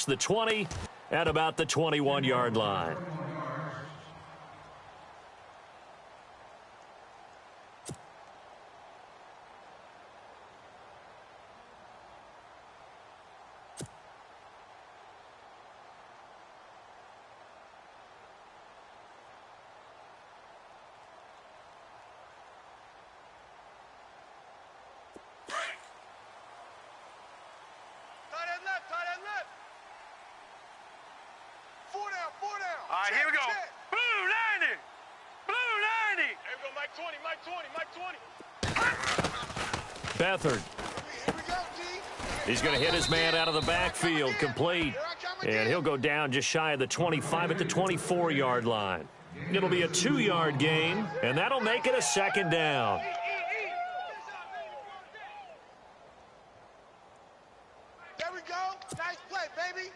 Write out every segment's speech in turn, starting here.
across the 20 at about the 21-yard line. All right, here we go. Blue 90. Blue 90. Here we go, Mike 20, Mike 20, Mike 20. Beathard. Here we go, G. He's going to hit his man out of the backfield, complete. And he'll go down just shy of the 25 at the 24-yard line. It'll be a 2-yard gain, and that'll make it a second down. There we go. Nice play, baby.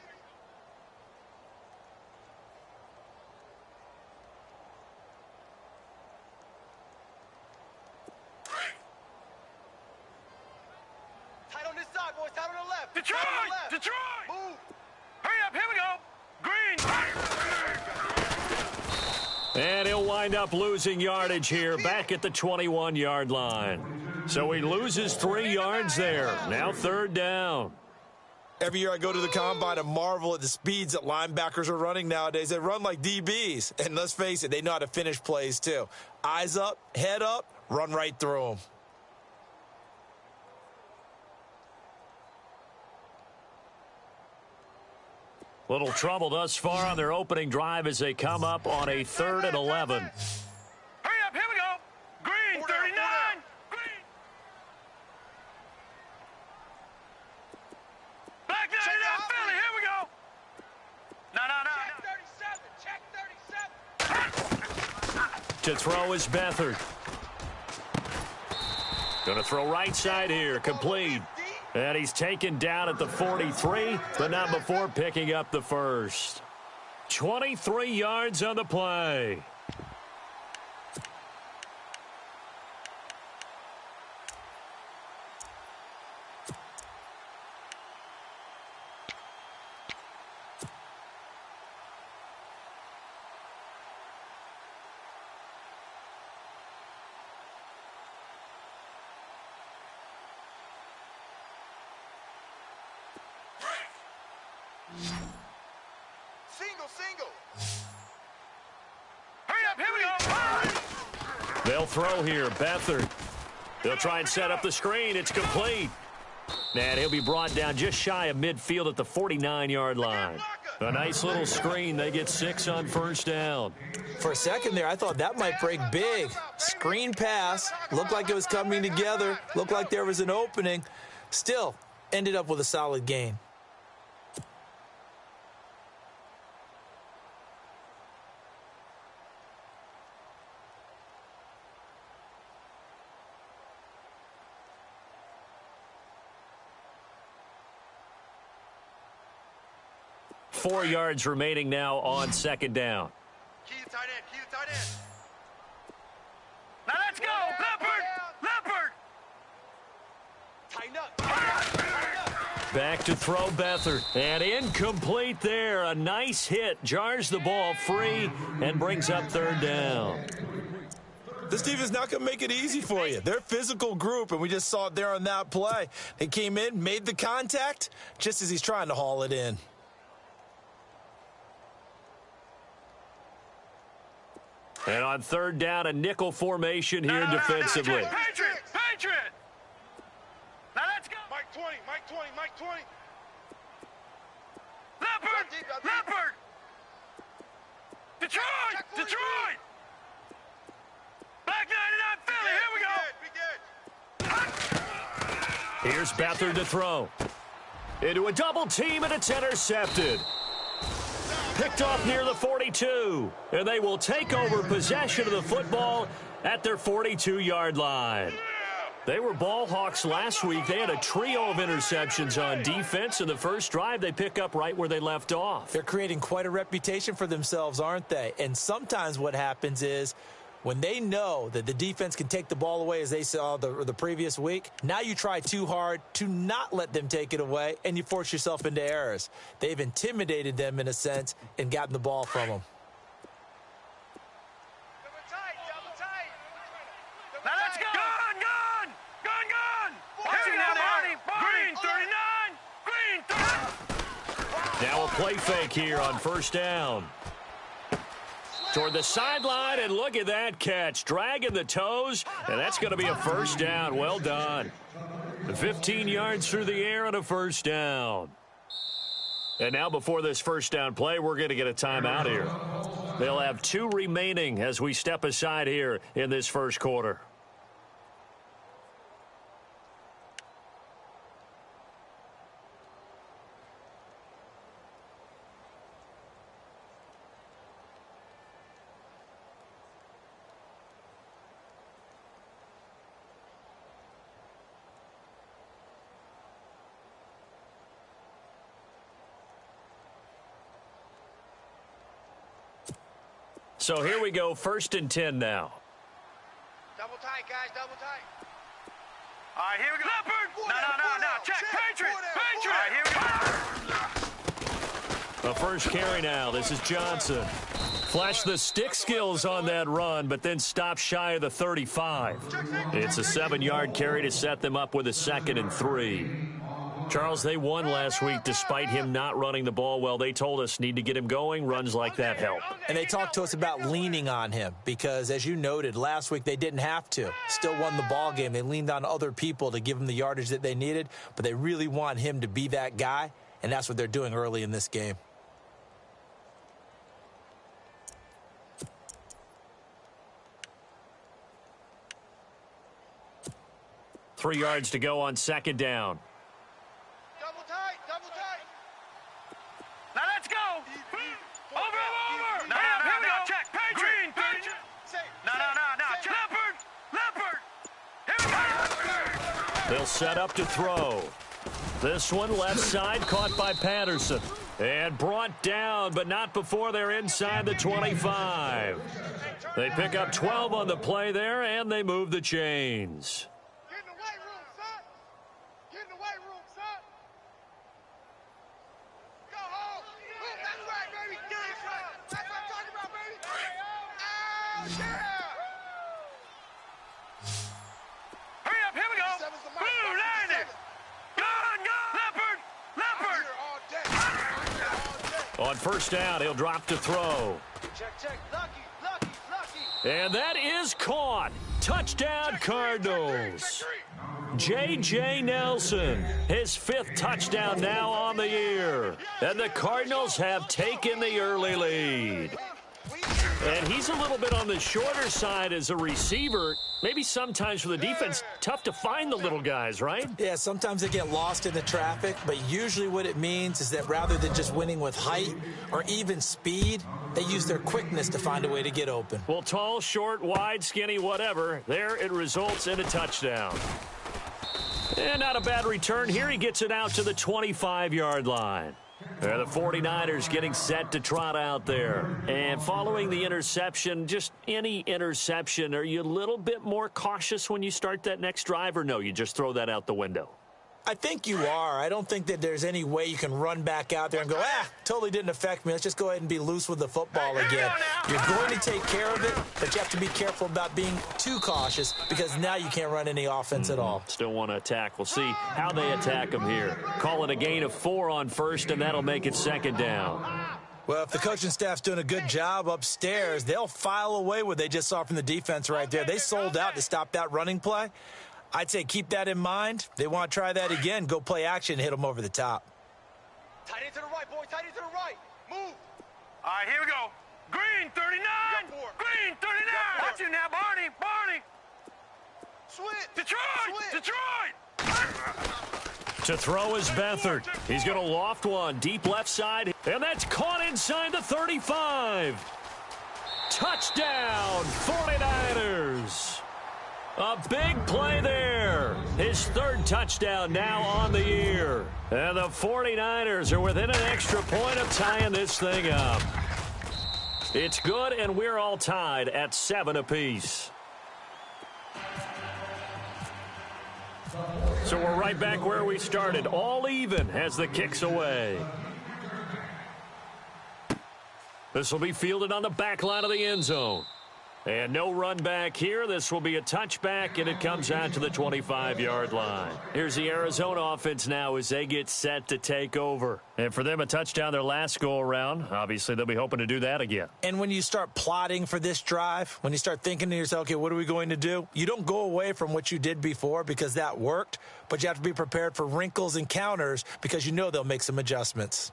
Tight on this side, boys. Tight on the left. Detroit! Left. Detroit! Move. Hurry up, here we go. Green. And he'll wind up losing yardage here back at the 21-yard line. So he loses 3 yards there. Now third down. Every year I go to the combine and marvel at the speeds that linebackers are running nowadays. They run like DBs. And let's face it, they know how to finish plays too. Eyes up, head up, run right through them. Little trouble thus far on their opening drive as they come up on a 3rd and 11. Hurry up, here we go. Green, 39. Green. Back 99, Philly, here we go. No. Check 37. Check 37. To throw is Beathard. Going to throw right side here, complete. And he's taken down at the 43, but not before picking up the first. 23 yards on the play. Single. Hurry up, here we go. They'll throw here, Beathard. They'll try and set up the screen. It's complete. And he'll be brought down just shy of midfield at the 49-yard line. A nice little screen. They get 6 on first down. For a second there, I thought that might break big. Screen pass. Looked like it was coming together. Looked like there was an opening. Still, ended up with a solid gain. Four yards remaining now on second down. Key to tight end. Now let's go. Leopard. Tighten up. Back to throw Beathard. And incomplete there. A nice hit. Jars the ball free and brings up third down. This team is not going to make it easy for you. They're a physical group, and we just saw it there on that play. They came in, made the contact, just as he's trying to haul it in. And on third down, a nickel formation here defensively. Patriot. Now let's go. Mike 20. Leopard. Detroit. Back 99, Philly, here we go. Here's Beathard to throw. Into a double team, and it's intercepted. Picked off near the 42. And they will take over possession of the football at their 42-yard line. They were ball hawks last week. They had a trio of interceptions on defense. In the first drive, they pick up right where they left off. They're creating quite a reputation for themselves, aren't they? And sometimes what happens is When they know that the defense can take the ball away as they saw the previous week, now you try too hard to not let them take it away, and you force yourself into errors. They've intimidated them in a sense and gotten the ball from them. Now let's go! Gun! Watching now, Barney! Green 39! Green 39! Now a play fake here on first down. Toward the sideline, and look at that catch. Dragging the toes, and that's going to be a first down. Well done. 15 yards through the air and a first down. And now before this first down play, we're going to get a timeout here. They'll have 2 remaining as we step aside here in this first quarter. So here we go, 1st and 10 now. Double tight, guys, double tight. All right, here we go. Leopard! No. Check. Patriot! All right, here we go. The first carry now. This is Johnson. Flashed the stick skills on that run, but then stopped shy of the 35. It's a 7-yard carry to set them up with a 2nd and 3. Charles, they won last week despite him not running the ball well. They told us need to get him going. Runs like that help. And they talked to us about leaning on him because, as you noted, last week they didn't have to. Still won the ball game. They leaned on other people to give them the yardage that they needed, but they really want him to be that guy, and that's what they're doing early in this game. Three yards to go on 2nd down. Double tight. Now let's go. Over. Now, here we go. Check. Patriot. Green. No. Check. Leopard. Here we go. They'll set up to throw. This one left side caught by Patterson. And brought down, but not before they're inside the 25. They pick up 12 on the play there, and they move the chains. Get in the weight room, son. Go home. That's right, baby. That's right. That's what I'm talking about, baby. Yeah. Hurry up. Here we go. Blue line it. Gun. Leopard. On 1st down, he'll drop to throw. Check. Lucky. And that is caught. Touchdown, Cardinals. J.J. Nelson, his 5th touchdown now on the year. And the Cardinals have taken the early lead. And he's a little bit on the shorter side as a receiver. Maybe sometimes for the defense, tough to find the little guys, right? Yeah, sometimes they get lost in the traffic, but usually what it means is that rather than just winning with height or even speed, they use their quickness to find a way to get open. Well, tall, short, wide, skinny, whatever, there it results in a touchdown. And not a bad return here. He gets it out to the 25-yard line. The 49ers getting set to trot out there. And following the interception, just any interception, are you a little bit more cautious when you start that next drive, or no, you just throw that out the window? I think you are. I don't think that there's any way you can run back out there and go, totally didn't affect me. Let's just go ahead and be loose with the football again. You're going to take care of it, but you have to be careful about being too cautious because now you can't run any offense at all. Still want to attack. We'll see how they attack them here. Call it a gain of 4 on 1st, and that'll make it 2nd down. Well, if the coaching staff's doing a good job upstairs, they'll file away what they just saw from the defense right there. They sold out to stop that running play. I'd say keep that in mind. They want to try that again. Go play action, hit them over the top. Tight end to the right, boy. Tight end to the right. Move. All right, here we go. Green 39. Green 39. Watch it now, Barney. Switch. Detroit. To throw is Beathard. He's going to loft one deep left side, and that's caught inside the 35. Touchdown, 49ers. A big play there. His 3rd touchdown now on the year. And the 49ers are within an extra point of tying this thing up. It's good, and we're all tied at 7 apiece. So we're right back where we started, all even as the kick's away. This will be fielded on the back line of the end zone. And no run back here. This will be a touchback, and it comes out to the 25-yard line. Here's the Arizona offense now as they get set to take over. And for them, a touchdown their last go-around. Obviously, they'll be hoping to do that again. And when you start plotting for this drive, when you start thinking to yourself, okay, what are we going to do? You don't go away from what you did before because that worked, but you have to be prepared for wrinkles and counters because you know they'll make some adjustments.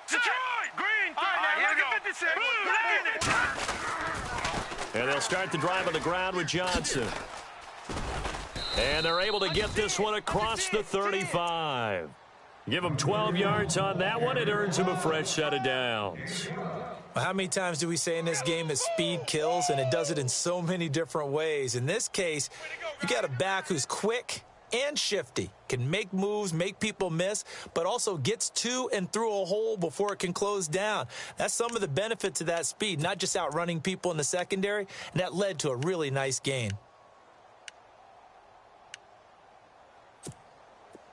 Detroit! Green, here we go. 56. And they'll start the drive on the ground with Johnson. And they're able to get this one across the 35. Give them 12 yards on that one. It earns them a fresh set of downs. Well, how many times do we say in this game that speed kills, and it does it in so many different ways? In this case, you got a back who's quick and shifty, can make moves, make people miss, but also gets to and through a hole before it can close down. That's some of the benefits of that speed, not just outrunning people in the secondary, and that led to a really nice gain.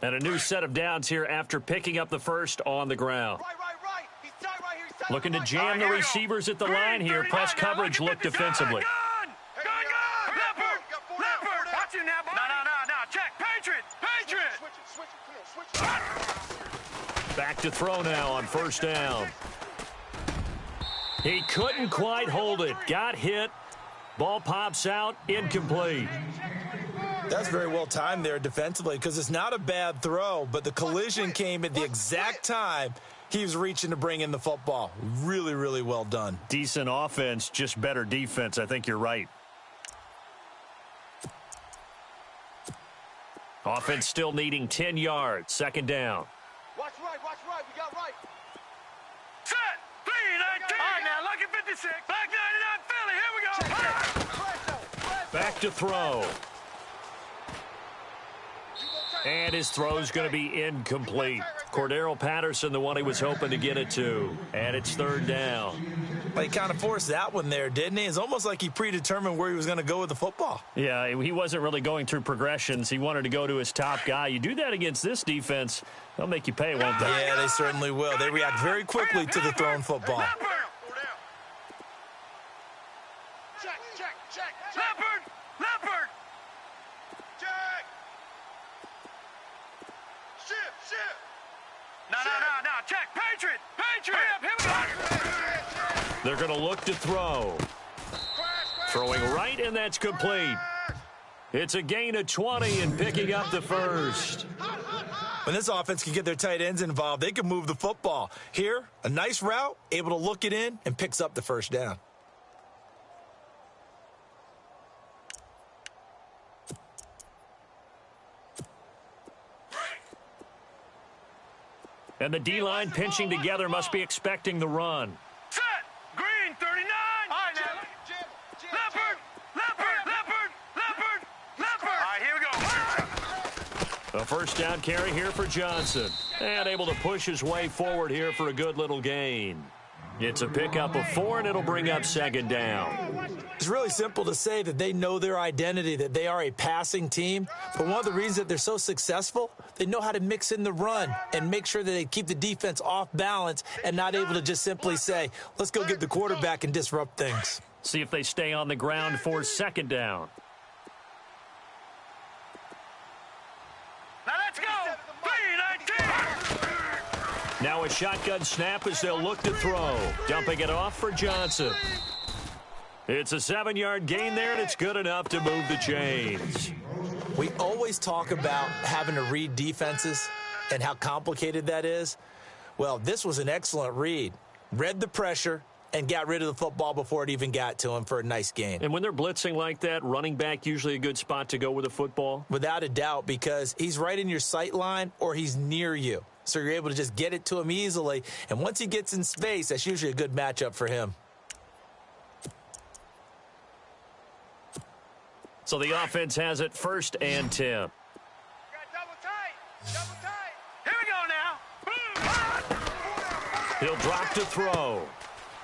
And a new set of downs here after picking up the first on the ground. Right. He's tight right here. He's tight. Looking to jam the receivers at the line here. Press coverage look defensively. Watch him now, boy. No. Check. Patriot. Switch it. Come on, switch it. Back to throw now on first down. He couldn't quite hold it. Got hit. Ball pops out. Incomplete. That's very well timed there defensively because it's not a bad throw, but the collision came at the exact time he was reaching to bring in the football. Really, really well done. Decent offense, just better defense. I think you're right. Offense still needing 10 yards. Second down. Watch right. We got right. Set. 3-19. All right, now, look at 56. Back 99 Philly. Here we go. Back to throw. And his throw's going to be incomplete. Cordero Patterson, the one he was hoping to get it to. And it's third down. Well, he kind of forced that one there, didn't he? It's almost like he predetermined where he was going to go with the football. Yeah, he wasn't really going through progressions. He wanted to go to his top guy. You do that against this defense, they'll make you pay, won't they? Yeah, they certainly will. They react very quickly to the thrown football. Check. Leopard. Check. Shift. No. Check. Patriot. Here we go. They're going to look to throw. Throwing right, and that's complete. It's a gain of 20 and picking up the first. When this offense can get their tight ends involved, they can move the football. Here, a nice route, able to look it in, and picks up the first down. And the D-line pinching together must be expecting the run. Set. Green, 39. All right, now. Leopard. All right, here we go. A first down carry here for Johnson. And able to push his way forward here for a good little gain. It's a pickup of 4, and it'll bring up second down. It's really simple to say that they know their identity, that they are a passing team. But one of the reasons that they're so successful, they know how to mix in the run and make sure that they keep the defense off balance and not able to just simply say, let's go get the quarterback and disrupt things. See if they stay on the ground for second down. Now let's go. 3-19. Now a shotgun snap as they'll look to throw. Dumping it off for Johnson. It's a 7-yard gain there, and it's good enough to move the chains. We always talk about having to read defenses and how complicated that is. Well, this was an excellent read. Read the pressure and got rid of the football before it even got to him for a nice gain. And when they're blitzing like that, running back usually a good spot to go with the football? Without a doubt, because he's right in your sight line or he's near you. so you're able to just get it to him easily. And once he gets in space, that's usually a good matchup for him. So the offense has it 1st and 10. Double tight. Double tight. Here we go now. He'll drop to throw.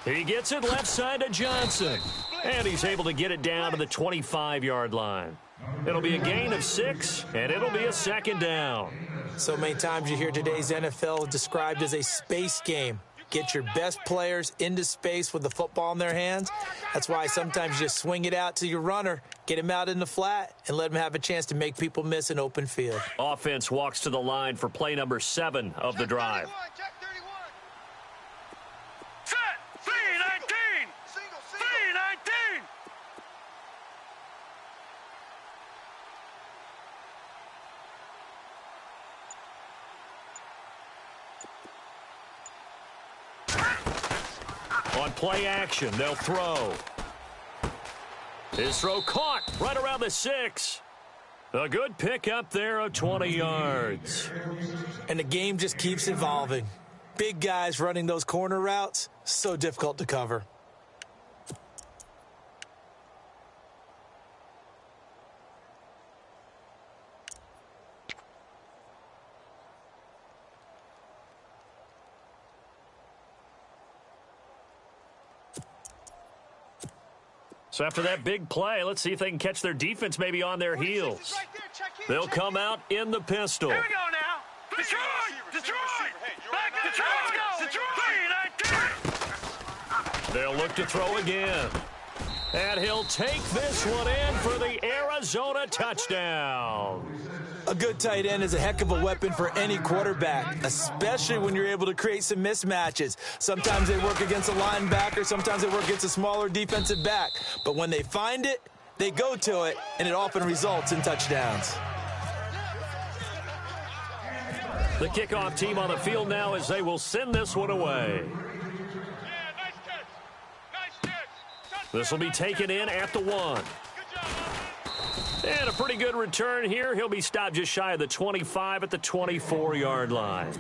He gets it left side to Johnson. And he's able to get it down to the 25-yard line. It'll be a gain of 6, and it'll be a 2nd down. So many times you hear today's NFL described as a space game. Get your best players into space with the football in their hands. That's why sometimes you just swing it out to your runner, get him out in the flat, and let him have a chance to make people miss an open field. Offense walks to the line for play number 7 of the drive. Check 31. Set. 319. Single. 319. On play action, they'll throw. His throw caught right around the 6. A good pick up there of 20 yards. And the game just keeps evolving. Big guys running those corner routes, so difficult to cover. So after that big play, let's see if they can catch their defense maybe on their heels. They'll come out in the pistol. Here we go now. Detroit. Back to Detroit. 319. They'll look to throw again. And he'll take this one in for the Arizona touchdown. A good tight end is a heck of a weapon for any quarterback, especially when you're able to create some mismatches. Sometimes they work against a linebacker, sometimes they work against a smaller defensive back. But when they find it, they go to it, and it often results in touchdowns. The kickoff team on the field now as they will send this one away. This will be taken in at the 1. And a pretty good return here. He'll be stopped just shy of the 25 at the 24-yard line.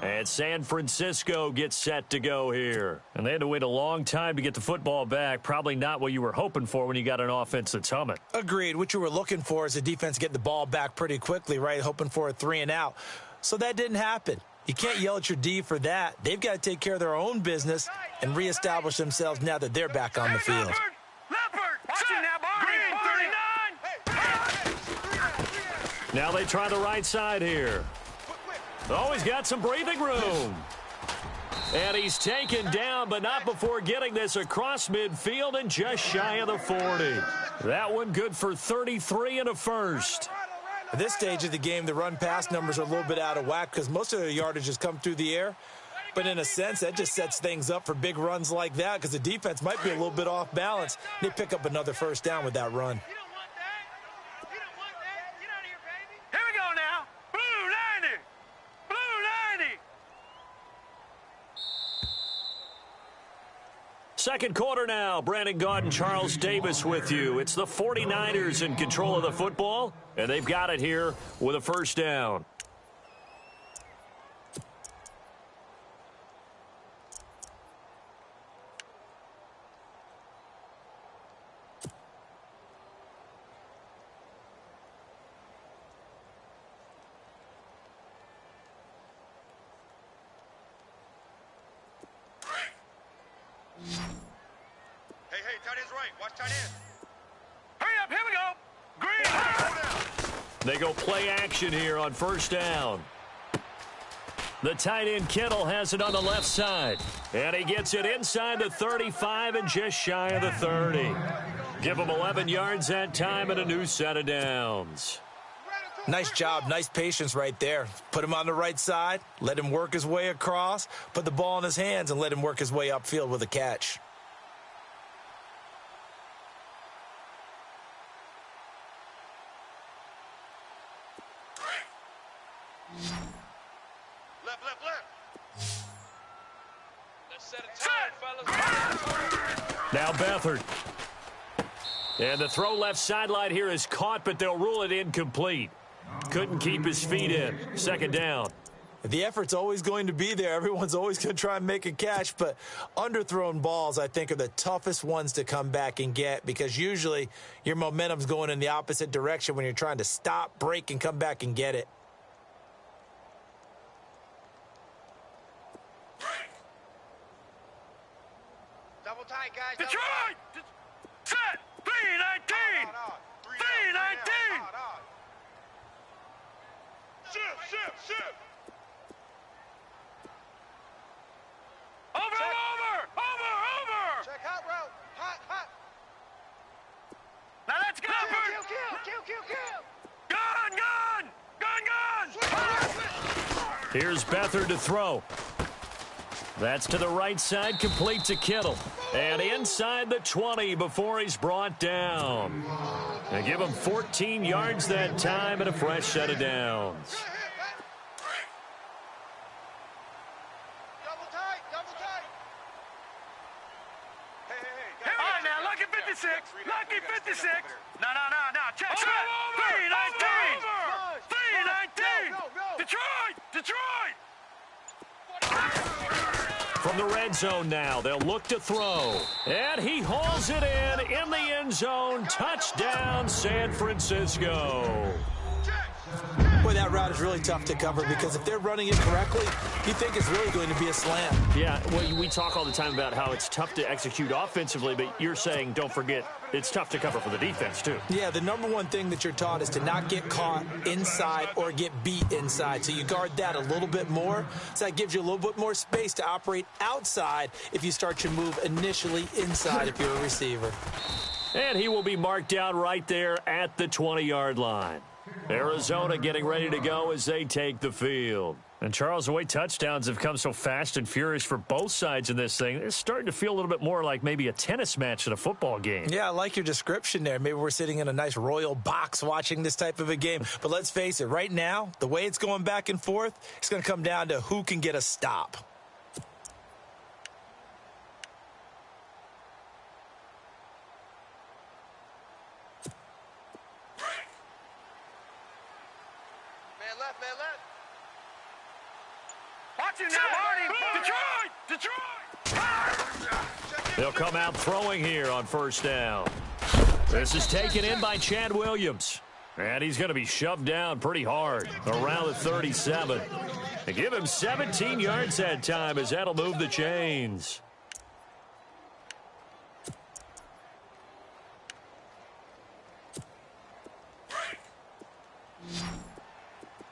And San Francisco gets set to go here. And they had to wait a long time to get the football back. Probably not what you were hoping for when you got an offense that's humming. Agreed. What you were looking for is a defense getting the ball back pretty quickly, right? Hoping for a 3-and-out. So that didn't happen. You can't yell at your D for that. They've got to take care of their own business and reestablish themselves now that they're back on the field. Now they try the right side here. Oh, he's got some breathing room. And he's taken down, but not before getting this across midfield and just shy of the 40. That one good for 33 and a first. At this stage of the game, the run-pass numbers are a little bit out of whack because most of the yardage has come through the air. But in a sense, that just sets things up for big runs like that because the defense might be a little bit off balance. They pick up another first down with that run. Second quarter now. Brandon Gaud and Charles Davis with you. It's the 49ers in control of the football, and they've got it here with a first down. Hey, tight end's right. Watch tight end. Hurry up, here we go. Green. They go play action here on first down. The tight end Kittle has it on the left side. And he gets it inside the 35 and just shy of the 30. Give him 11 yards that time and a new set of downs. Nice job, nice patience right there. Put him on the right side, let him work his way across, put the ball in his hands, and let him work his way upfield with a catch. Left. Let's set a time, fellas. Now Beathard. And the throw left sideline here is caught, but they'll rule it incomplete. Couldn't keep his feet in. Second down. The effort's always going to be there. Everyone's always going to try and make a catch, but underthrown balls, I think, are the toughest ones to come back and get because usually your momentum's going in the opposite direction when you're trying to stop, break, and come back and get it. Double tight, guys. Detroit! Set! 3-19! 3-19! Shift! Over! Check hot route. Hot. Now let's go! Gun! Here's Beathard to throw. That's to the right side, complete to Kittle. And inside the 20 before he's brought down. They give him 14 yards that time and a fresh set of downs. Double tight. Hey. All right, now, lucky 56. Lucky 56. No. Check. 3-19. 3-19. Detroit! From the red zone now, they'll look to throw. And he hauls it in the end zone. Touchdown, San Francisco. Boy, that route is really tough to cover because if they're running it correctly, you think it's really going to be a slam. Yeah, well, we talk all the time about how it's tough to execute offensively, but you're saying, don't forget, it's tough to cover for the defense, too. Yeah, the number one thing that you're taught is to not get caught inside or get beat inside. So you guard that a little bit more. So that gives you a little bit more space to operate outside if you start your move initially inside if you're a receiver. And he will be marked down right there at the 20-yard line. Arizona getting ready to go as they take the field. And, Charles, the way touchdowns have come so fast and furious for both sides in this thing, it's starting to feel a little bit more like maybe a tennis match than a football game. Yeah, I like your description there. Maybe we're sitting in a nice royal box watching this type of a game. But let's face it, right now, the way it's going back and forth, it's going to come down to who can get a stop. Man left. Watch him now, Marty. Detroit! They'll come out throwing here on first down. This is taken in by Chad Williams. And he's going to be shoved down pretty hard around the 37. They give him 17 yards that time as that'll move the chains.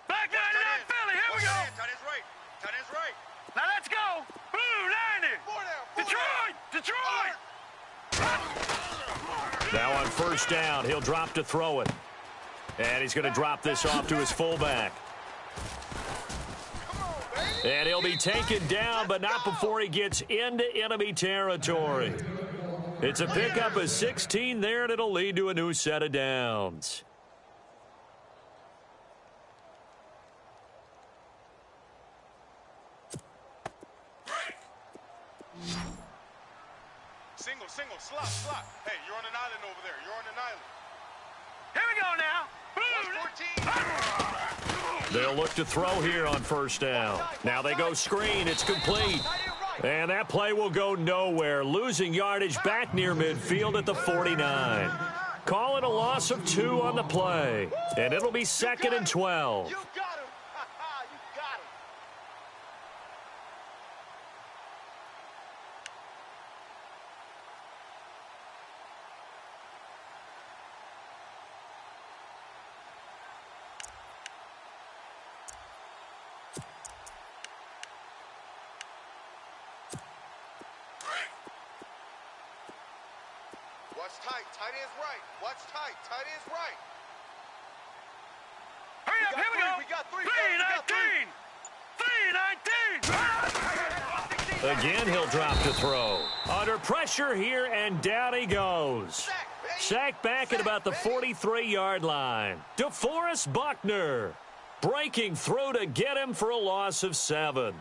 Back 99, Philly. Here we go. Tight ends right. Now let's go. Blue 90. Detroit! Now on first down, he'll drop to throw it. And he's going to drop this off to his fullback. And he'll be taken down, but not before he gets into enemy territory. It's a pickup of 16 there, and it'll lead to a new set of downs. Single, slot. Hey, you're on an island over there. Here we go now. They'll look to throw here on first down. Now they go screen. It's complete. And that play will go nowhere. Losing yardage back near midfield at the 49. Call it a loss of 2 on the play. And it'll be 2nd and 12. You got him. You got him. Watch tight. Tight end's right. Watch tight. Tight end's right. Hurry up, here we go. We got three. 3-19. Again, he'll drop to throw. Under pressure here, and down he goes. Sacked back at about the 43-yard line. DeForest Buckner breaking through to get him for a loss of 7.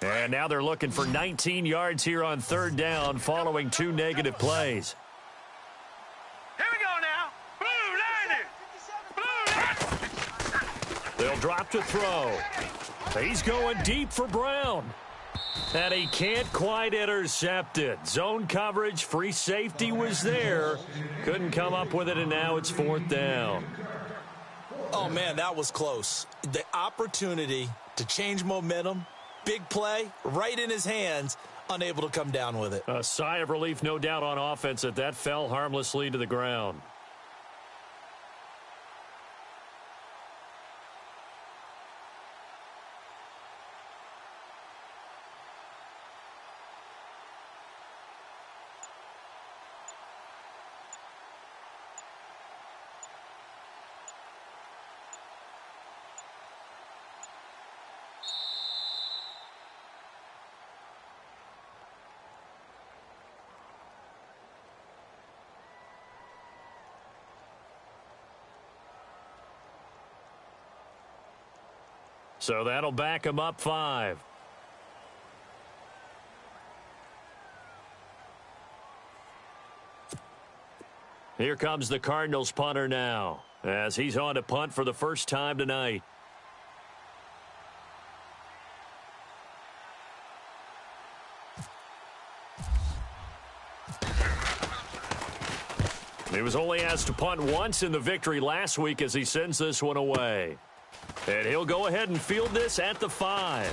And now they're looking for 19 yards here on third down following 2 negative plays. Here we go now. Blue 90. They'll drop to throw. He's going deep for Brown. And he can't quite intercept it. Zone coverage, free safety was there. Couldn't come up with it, and now it's fourth down. Oh, man, that was close. The opportunity to change momentum, big play, right in his hands, unable to come down with it. A sigh of relief, no doubt, on offense that fell harmlessly to the ground. So that'll back him up 5. Here comes the Cardinals punter now, as he's on to punt for the first time tonight. He was only asked to punt once in the victory last week as he sends this one away. And he'll go ahead and field this at the 5.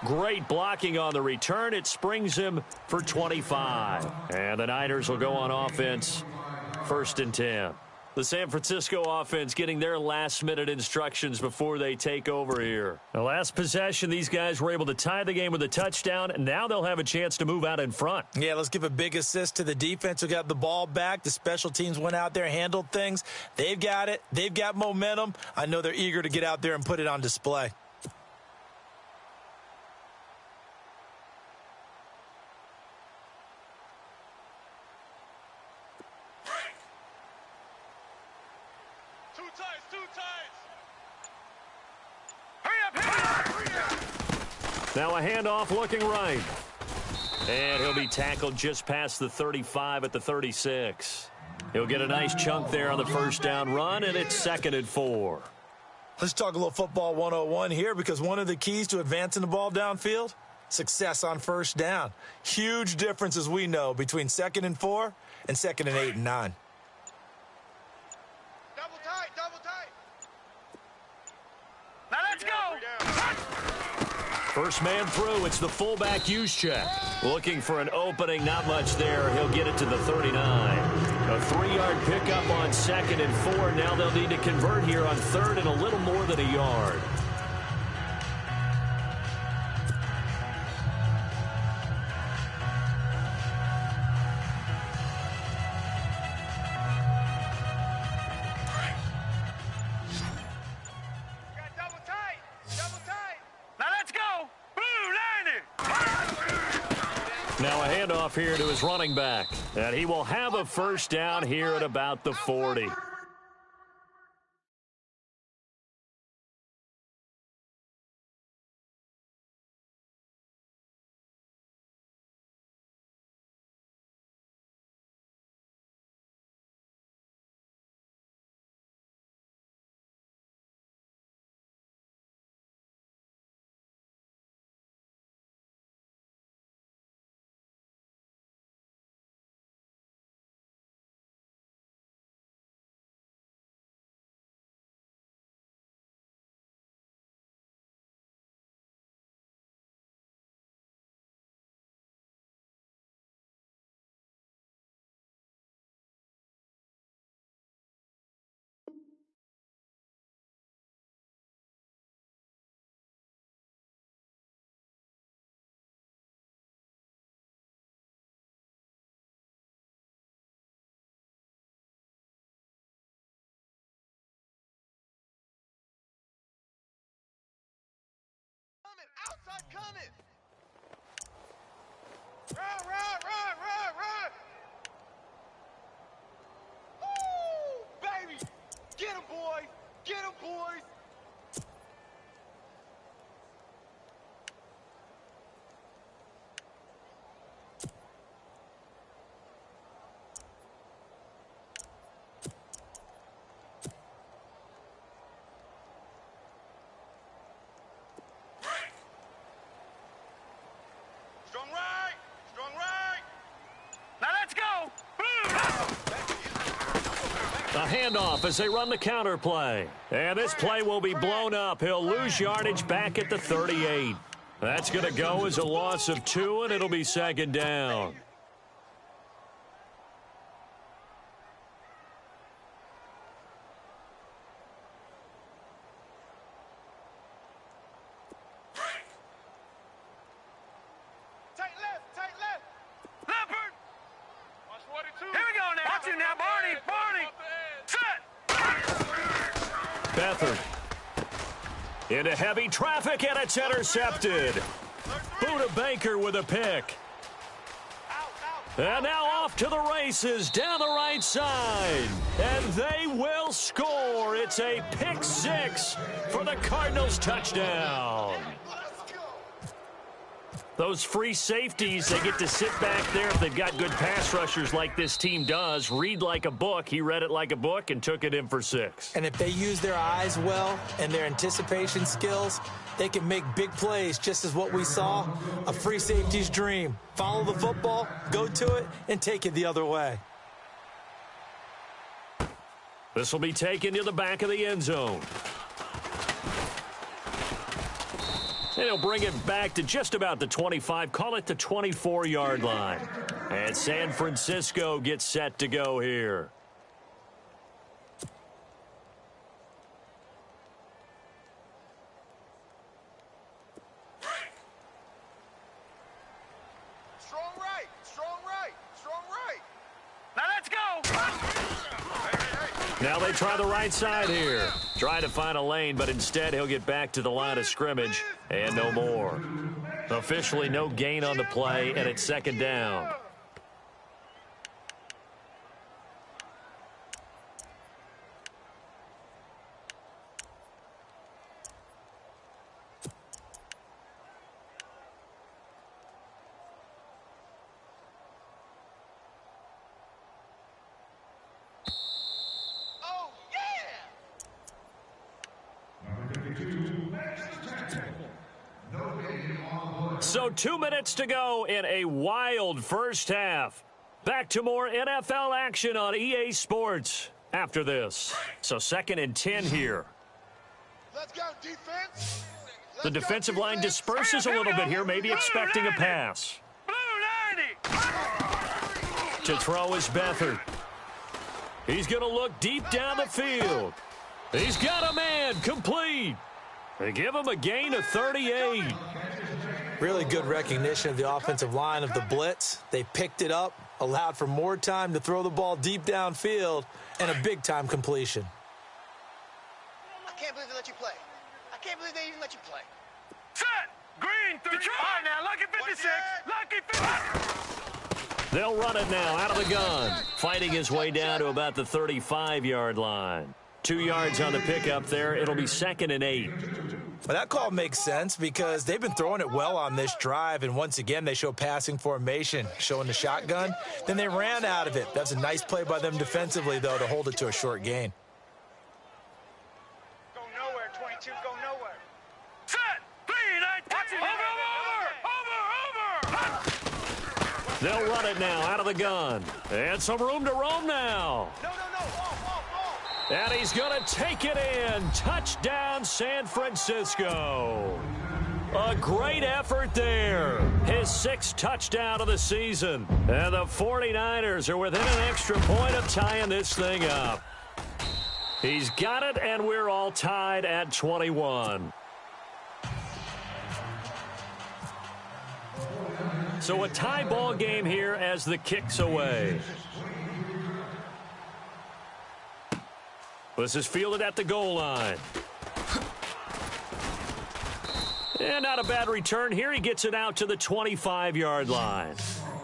Great blocking on the return. It springs him for 25. And the Niners will go on offense, 1st and 10. The San Francisco offense getting their last-minute instructions before they take over here. The last possession, these guys were able to tie the game with a touchdown, and now they'll have a chance to move out in front. Yeah, let's give a big assist to the defense who got the ball back. The special teams went out there, handled things. They've got it. They've got momentum. I know they're eager to get out there and put it on display. Now a handoff looking right. And he'll be tackled just past the 35 at the 36. He'll get a nice chunk there on the first down run, and it's 2nd and 4. Let's talk a little football 101 here, because one of the keys to advancing the ball downfield, success on first down. Huge difference, as we know, between 2nd and 4 and 2nd and 8 and 9. Double tight, double tight. Now let's go. First man through, it's the fullback Juszczyk. Looking for an opening, not much there. He'll get it to the 39. A 3-yard pickup on 2nd and 4. Now they'll need to convert here on 3rd and a little more than a yard. Now a handoff here to his running back. And he will have a first down here at about the 40. Outside coming. Run, run, run, run, run. Woo, baby. Get him, boys. Get him, boys. handoff as they run the counter play. And this play will be blown up. He'll lose yardage back at the 38. That's going to go as a loss of 2, and it'll be second down. Beathard into heavy traffic, and it's intercepted. Buda Baker with a pick. And now off to the races down the right side. And they will score. It's a pick 6 for the Cardinals touchdown. Those free safeties, they get to sit back there if they've got good pass rushers like this team does. Read like a book. He read it like a book and took it in for 6. And if they use their eyes well and their anticipation skills, they can make big plays, just as what we saw. A free safety's dream. Follow the football, go to it, and take it the other way. This will be taken to the back of the end zone. And he'll bring it back to just about the 25, call it the 24-yard line. And San Francisco gets set to go here. Strong right, strong right, strong right. Now let's go. Now they try the right side here. Try to find a lane, but instead he'll get back to the line of scrimmage and no more. Officially no gain on the play, and it's second down. So 2 minutes to go in a wild first half. Back to more NFL action on EA Sports after this. So 2nd and 10 here. Let's go, defense. The defensive line disperses a little bit here, maybe expecting a pass. To throw is Beathard. He's going to look deep down the field. He's got a man, complete. They give him a gain of 38. Really good recognition of the offensive line of the blitz. They picked it up, allowed for more time to throw the ball deep downfield, and a big-time completion. I can't believe they let you play. I can't believe they even let you play. Set. Green. Detroit. Now, lucky 56. Lucky 50. They'll run it now out of the gun. Fighting his way down to about the 35-yard line. 2 yards on the pickup there. It'll be 2nd and 8. Well, that call makes sense because they've been throwing it well on this drive, and once again they show passing formation, showing the shotgun. Then they ran out of it. That's a nice play by them defensively, though, to hold it to a short gain. Go nowhere, 22, go nowhere. Set. 3, 19. Over. They'll run it now out of the gun. And some room to roam now. No, off. And he's going to take it in. Touchdown, San Francisco. A great effort there. His 6th touchdown of the season. And the 49ers are within an extra point of tying this thing up. He's got it, and we're all tied at 21. So a tie ball game here as the kick's away. This is fielded at the goal line. And not a bad return here. He gets it out to the 25-yard line.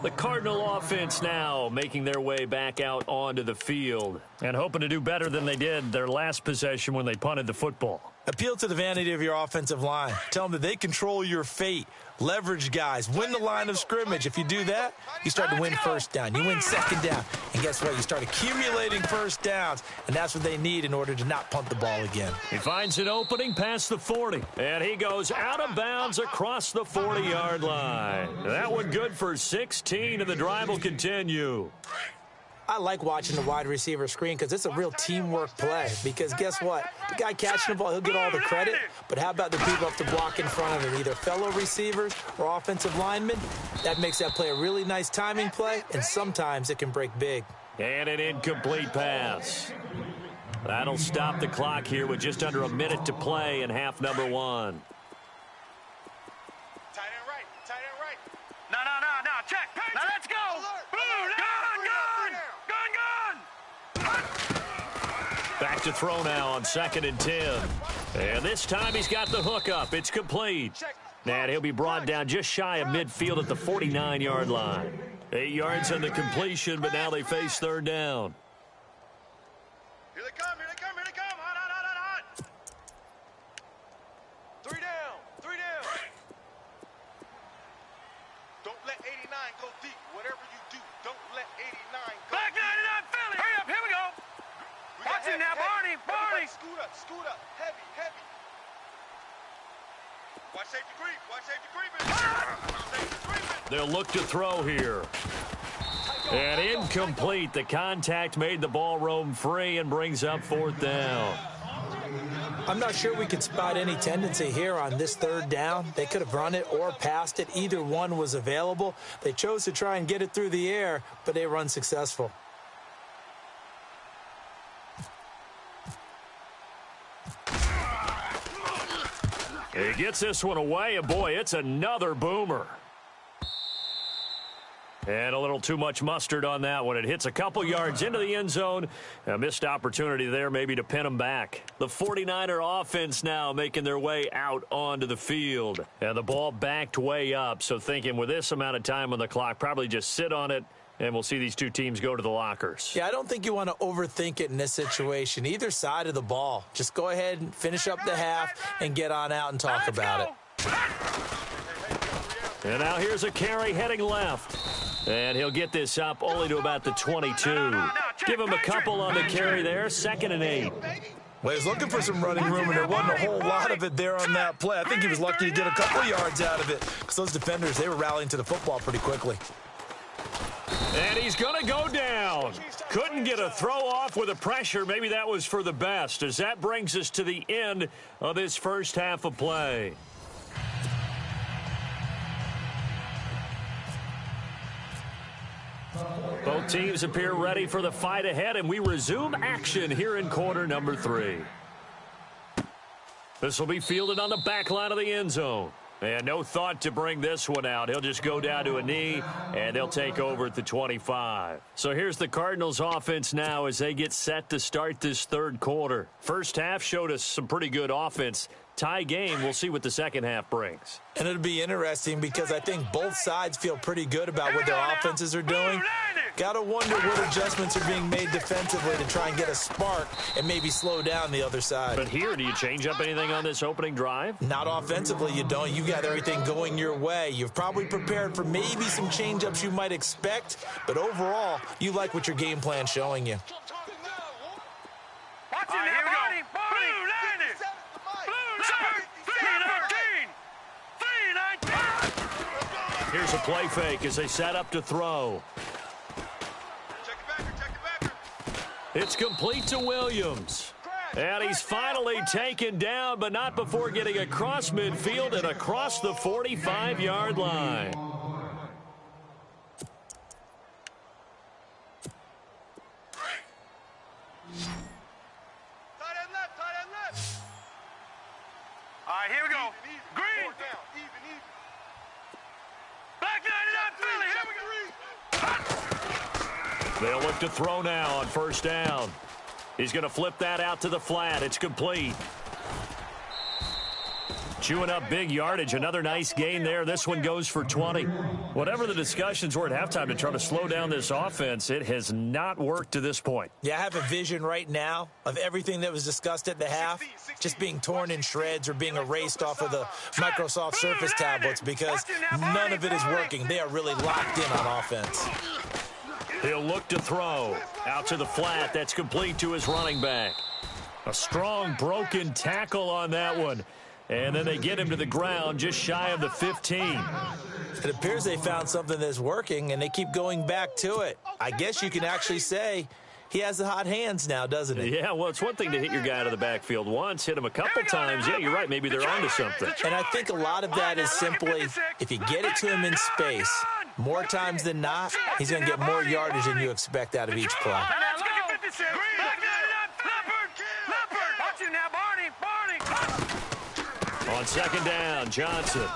The Cardinal offense now making their way back out onto the field and hoping to do better than they did their last possession when they punted the football. Appeal to the vanity of your offensive line. Tell them that they control your fate. Leverage guys. Win the line of scrimmage. If you do that, you start to win first down. You win second down. And guess what? You start accumulating first downs. And that's what they need in order to not punt the ball again. He finds an opening past the 40. And he goes out of bounds across the 40-yard line. That one good for 16, and the drive will continue. I like watching the wide receiver screen because it's a real teamwork play. Because guess what? The guy catching the ball, he'll get all the credit. But how about the people up to block in front of him, either fellow receivers or offensive linemen? That makes that play a really nice timing play, and sometimes it can break big. And an incomplete pass. That'll stop the clock here with just under a minute to play in half number one. Tight end right. Tight end right. No. Check. Now let's go. Gun. Back to throw now on 2nd and 10. And this time he's got the hook up. It's complete. And he'll be brought down just shy of midfield at the 49-yard line. 8 yards on the completion, but now they face 3rd down. Here they come. Hot. 3 down. Don't let 89 go deep. Whatever you do, don't let 89 go Black deep. 99 Philly. Hurry up. Here we go. Watch him now, Barney. Everybody scoot up. Heavy. Watch safety creep. They'll look to throw here. And incomplete. The contact made the ball roam free and brings up 4th down. I'm not sure we could spot any tendency here on this 3rd down. They could have run it or passed it. Either one was available. They chose to try and get it through the air, but they were unsuccessful. He gets this one away, and boy, it's another boomer. And a little too much mustard on that one. It hits a couple yards into the end zone. A missed opportunity there maybe to pin him back. The 49er offense now making their way out onto the field. And the ball backed way up. So thinking with this amount of time on the clock, probably just sit on it, and we'll see these two teams go to the lockers. Yeah, I don't think you want to overthink it in this situation. Either side of the ball. Just go ahead and finish up the half and get on out and talk about it. And now here's a carry heading left. And he'll get this up only to about the 22. Give him a couple on the carry there. 2nd and 8. Well, he's looking for some running room, and there wasn't a whole lot of it there on that play. I think he was lucky to get a couple yards out of it because those defenders, they were rallying to the football pretty quickly. And he's going to go down. Couldn't get a throw off with the pressure. Maybe that was for the best, as that brings us to the end of this first half of play. Both teams appear ready for the fight ahead, and we resume action here in quarter number 3. This will be fielded on the back line of the end zone. And no thought to bring this one out. He'll just go down to a knee, and they'll take over at the 25. So here's the Cardinals offense now as they get set to start this 3rd quarter. First half showed us some pretty good offense. Tie game, we'll see what the second half brings. And it'll be interesting because I think both sides feel pretty good about what their offenses are doing. Got to wonder what adjustments are being made defensively to try and get a spark and maybe slow down the other side. But here, do you change up anything on this opening drive? Not offensively, you don't. You got everything going your way. You've probably prepared for maybe some change-ups you might expect, but overall, you like what your game plan's showing you. Watch him now, Barney. Blue 90. Blue 319. Here's a play fake as they set up to throw. It's complete to Williams. And he's finally taken down, but not before getting across midfield and across the 45-yard line. Tight end left. All right, here we go. Green. Even. Black 99 Philly. Here we go. They'll look to throw now on 1st down. He's going to flip that out to the flat. It's complete. Chewing up big yardage. Another nice gain there. This one goes for 20. Whatever the discussions were at halftime to try to slow down this offense, it has not worked to this point. Yeah, I have a vision right now of everything that was discussed at the half just being torn in shreds or being erased off of the Microsoft Surface tablets because none of it is working. They are really locked in on offense. He'll look to throw. Out to the flat. That's complete to his running back. A strong broken tackle on that one. And then they get him to the ground just shy of the 15. It appears they found something that's working, and they keep going back to it. I guess you can actually say he has the hot hands now, doesn't he? Yeah, well, it's one thing to hit your guy out of the backfield once, hit him a couple times. Yeah, you're right. Maybe they're onto something. And I think a lot of that is simply if you get it to him in space, more times than not, he's going to get more yardage than you expect out of each play. On second down, Johnson.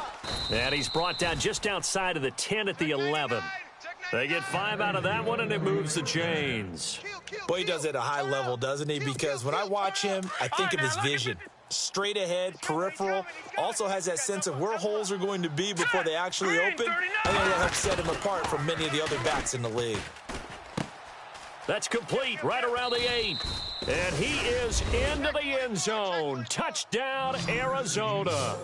And he's brought down just outside of the 10 at the 11. They get 5 out of that one, and it moves the chains. Boy, he does it at a high level, doesn't he? Because when I watch him, I think of his vision. Straight ahead, peripheral, also has that sense of where holes are going to be before they actually open. I think that'll help set him apart from many of the other backs in the league. That's complete right around the 8. And he is into the end zone. Touchdown, Arizona.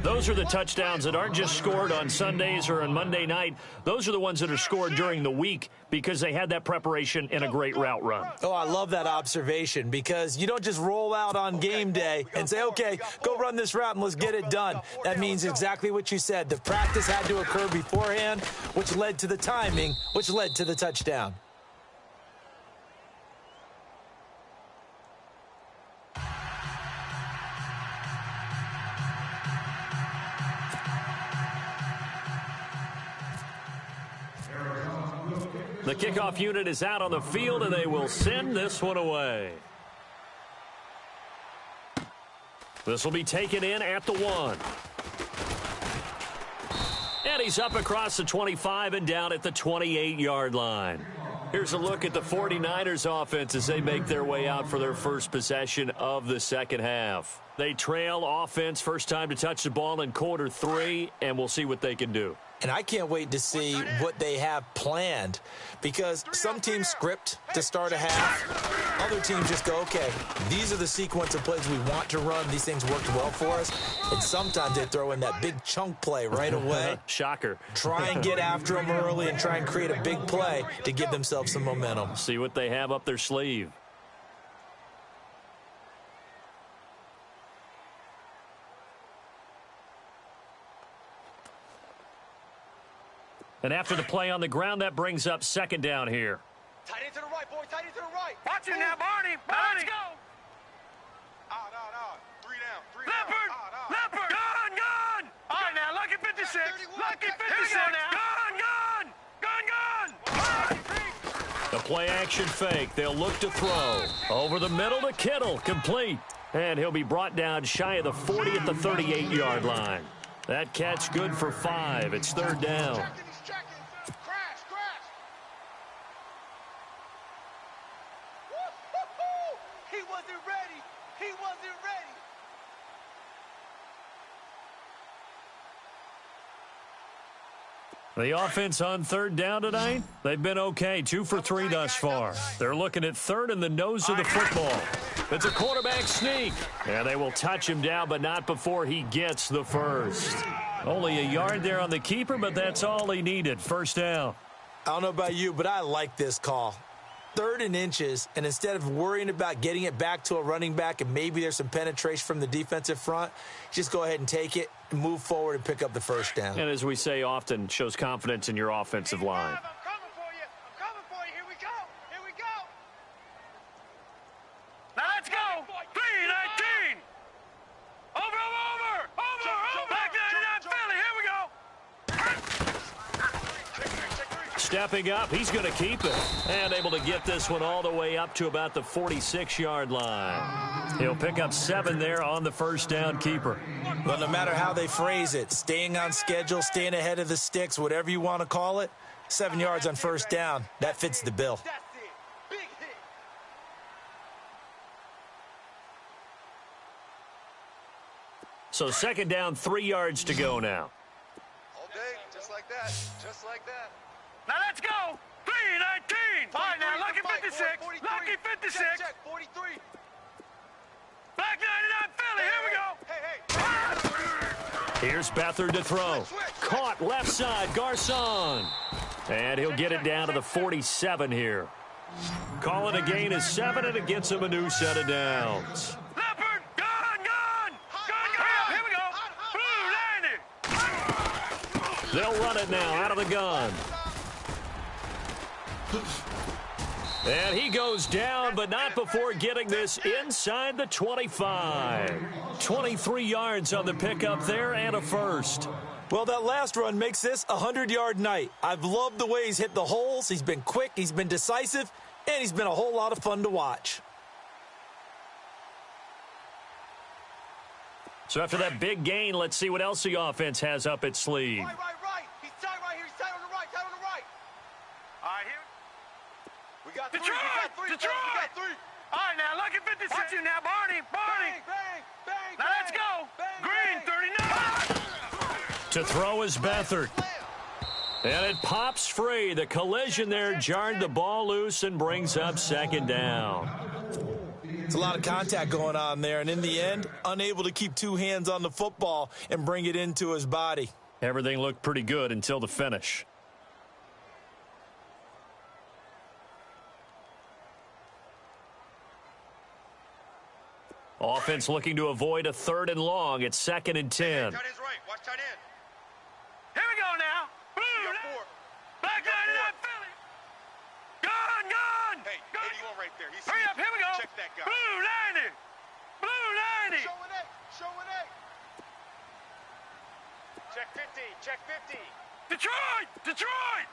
Those are the touchdowns that aren't just scored on Sundays or on Monday night. Those are the ones that are scored during the week because they had that preparation in a great route run. Oh, I love that observation because you don't just roll out on game day and say, okay, go run this route and let's get it done. That means exactly what you said. The practice had to occur beforehand, which led to the timing, which led to the touchdown. The kickoff unit is out on the field, and they will send this one away. This will be taken in at the 1. And he's up across the 25 and down at the 28-yard line. Here's a look at the 49ers offense as they make their way out for their first possession of the second half. They trail offense first time to touch the ball in quarter 3, and we'll see what they can do. And I can't wait to see what they have planned because some teams script to start a half. Other teams just go, okay, these are the sequence of plays we want to run. These things worked well for us. And sometimes they throw in that big chunk play right away. Shocker. Try and get after them early and try and create a big play to give themselves some momentum. See what they have up their sleeve. And after the play on the ground, that brings up second down here. Tight end to the right, boy. Tight end to the right. Watch it now, Barney. Let's go. Out. 3 down. 3 Leopard. down. Leopard. Gun. All right, now, lucky 56. Lucky 56 now. Gun. The play action fake. They'll look to throw. Over the middle to Kittle. Complete. And he'll be brought down shy of the 40 at the 38-yard line. That catch good for 5. It's third down. The offense on third down tonight, they've been okay. 2 for 3 thus far. They're looking at third in the nose of the football. It's a quarterback sneak. And they will touch him down, but not before he gets the first. Only a yard there on the keeper, but that's all he needed. First down. I don't know about you, but I like this call. 3rd and inches, and instead of worrying about getting it back to a running back and maybe there's some penetration from the defensive front, just go ahead and take it, move forward, and pick up the first down. And as we say often, shows confidence in your offensive line. I'm coming for you. Here we go. Now let's go. 3-19. Over. Back 99 Philly. Here we go. Stepping up, he's going to keep it. And able to get this one all the way up to about the 46-yard line. He'll pick up 7 there on the first down keeper. Well, no matter how they phrase it, staying on schedule, staying ahead of the sticks, whatever you want to call it, 7 yards on first down, that fits the bill. That's it. Big hit. So second down, 3 yards to go now. All day, just like that. Now let's go. 3-19. All right, now, lucky 56. Lucky 56. Check, 43. Back 99 Philly. Here we go. Here's Beathard to throw. Caught left side, Garcon. And he'll get it down to the 47 here. Calling a gain of 7, and it gets him a new set of downs. Leopard. Gun. Here we go. Blue 90. They'll run it now out of the gun. And he goes down, but not before getting this inside the 25. 23 yards on the pickup there and a first. Well, that last run makes this a 100-yard night. I've loved the way he's hit the holes. He's been quick, he's been decisive, and he's been a whole lot of fun to watch. So after that big gain, let's see what else the offense has up its sleeve. Right. He's tight right here. He's tight on the right. All right, here. We got three. Detroit! We got three. All right, now, look at 56. Watch you now, Barney. Bang. Now, let's go. Green, 39. To throw is Beathard. And it pops free. The collision there jarred the ball loose and brings up second down. It's a lot of contact going on there, and in the end, unable to keep two hands on the football and bring it into his body. Everything looked pretty good until the finish. Offense looking to avoid a 3rd and long. It's 2nd and 10. Tight end's right. Watch tight end. Here we go now. We got four. Back 99 Philly. Gone. Hey, 81 right there. He's Hurry up, here we go. Check that guy. Blue 90. Showing eight. Check 50. Detroit.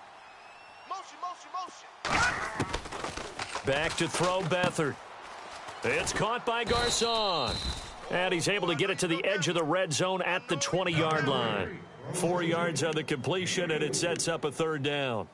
Motion. Back to throw Beathard. It's caught by Garcon. And he's able to get it to the edge of the red zone at the 20-yard line. 4 yards on the completion, and it sets up a 3rd down.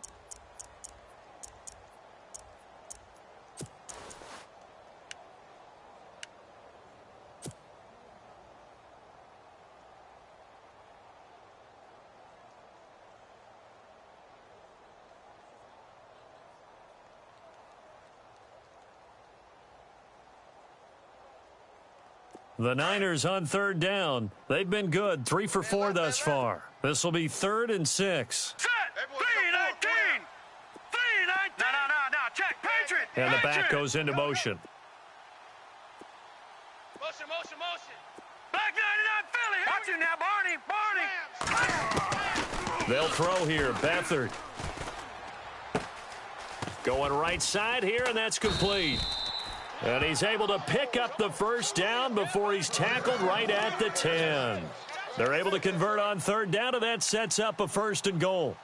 The Niners on 3rd down. They've been good, 3 for 4 thus far. This will be 3rd and 6. Set. 3-19. No. Check. Patriot. And the back goes into motion. Motion. Back 99 Philly. Watch you now, Barney. They'll throw here. Beathard. Going right side here, and that's complete. And he's able to pick up the 1st down before he's tackled right at the 10. They're able to convert on 3rd down, and that sets up a 1st and goal.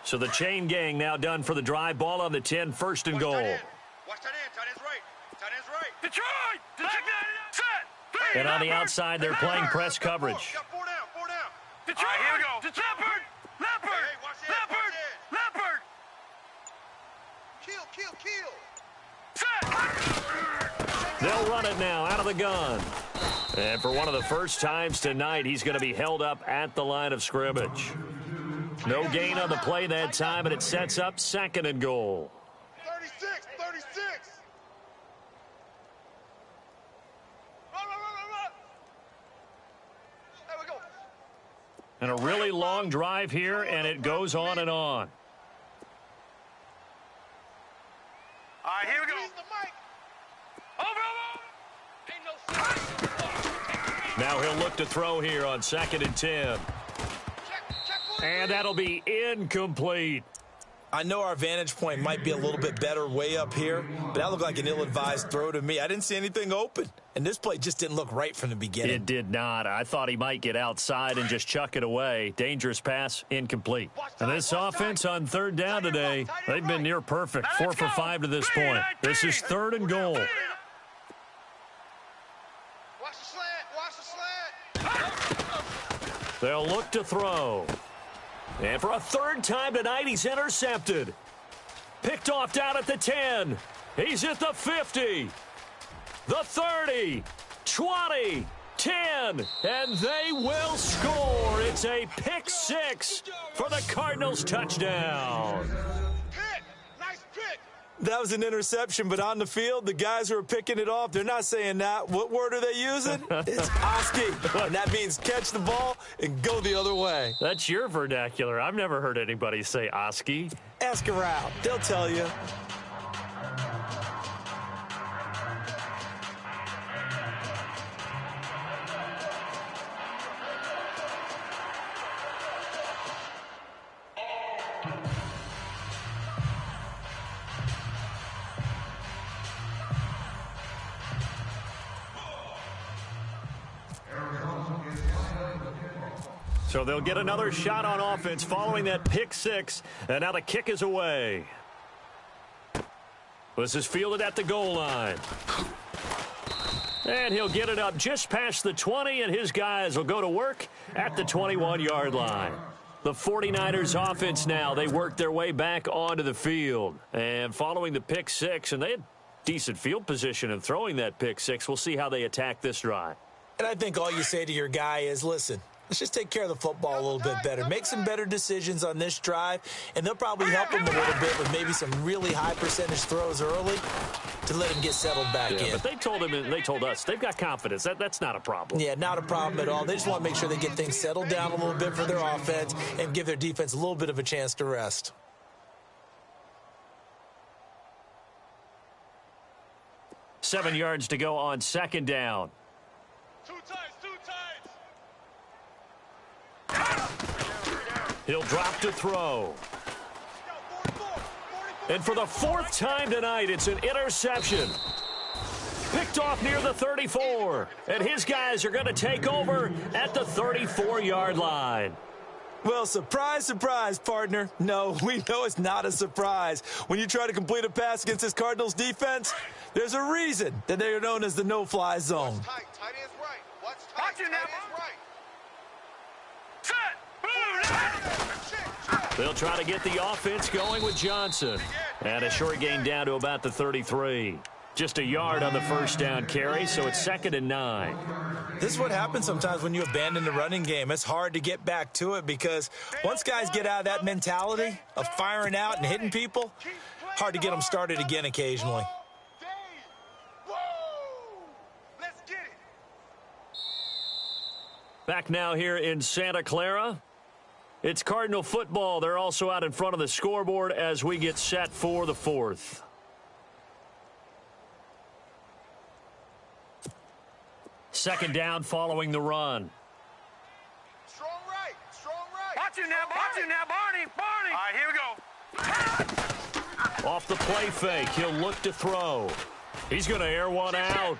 So the chain gang now done for the drive. Ball on the 10, 1st and goal. Watch tight end's right. Detroit. Back 99. Set. And on the outside, they're playing press coverage. Got four down. Detroit. All right, here we go. Leopard. Hey, watch that. Kill. Set. They'll run it now out of the gun. And for one of the first times tonight, he's going to be held up at the line of scrimmage. No gain on the play that time, and it sets up 2nd and goal. 36. Run. There we go. And a really long drive here, and it goes on and on. All right, here we go. Over. Now he'll look to throw here on 2nd and 10. And that'll be incomplete. I know our vantage point might be a little bit better way up here, but that looked like an ill-advised throw to me. I didn't see anything open, and this play just didn't look right from the beginning. It did not. I thought he might get outside and just chuck it away. Dangerous pass, incomplete. And this offense on 3rd down today, they've been near perfect, 4 for 5 to this point. This is 3rd and goal. Watch the slant. They'll look to throw. And for a 3rd time tonight, he's intercepted. Picked off down at the 10. He's at the 50. The 30. 20. 10. And they will score. It's a pick 6 for the Cardinals touchdown. Pick. Nice pick. That was an interception, but on the field, the guys who are picking it off, they're not saying that. What word are they using? It's Oski, and that means catch the ball and go the other way. That's your vernacular. I've never heard anybody say Oski. Ask around. They'll tell you. So they'll get another shot on offense following that pick six. And now the kick is away. This is fielded at the goal line. And he'll get it up just past the 20, and his guys will go to work at the 21-yard line. The 49ers offense now, they work their way back onto the field. And following the pick six, and they had decent field position in throwing that pick six. We'll see how they attack this drive. And I think all you say to your guy is, listen, let's just take care of the football a little bit better. Make some better decisions on this drive, and they'll probably help him a little bit with maybe some really high percentage throws early to let him get settled back in. But they told him and they told us they've got confidence. That's not a problem. Yeah, not a problem at all. They just want to make sure they get things settled down a little bit for their offense and give their defense a little bit of a chance to rest. Seven yards to go on second down. Two times. He'll drop to throw. And for the fourth time tonight, it's an interception. Picked off near the 34. And his guys are going to take over at the 34-yard line. Well, surprise, surprise, partner. No, we know it's not a surprise. When you try to complete a pass against this Cardinals defense, there's a reason that they are known as the no-fly zone. Watch tight. Tight is right. Watch tight. Tight is right. They'll try to get the offense going with Johnson. And a short gain down to about the 33. Just a yard on the first down carry, so it's 2nd and 9. This is what happens sometimes when you abandon the running game. It's hard to get back to it because once guys get out of that mentality of firing out and hitting people, hard to get them started again occasionally. Back now here in Santa Clara. It's Cardinal football. They're also out in front of the scoreboard as we get set for the fourth. Second down following the run. Strong right. Watch it now, Barney. All right, here we go. Off the play fake, he'll look to throw. He's going to air one out.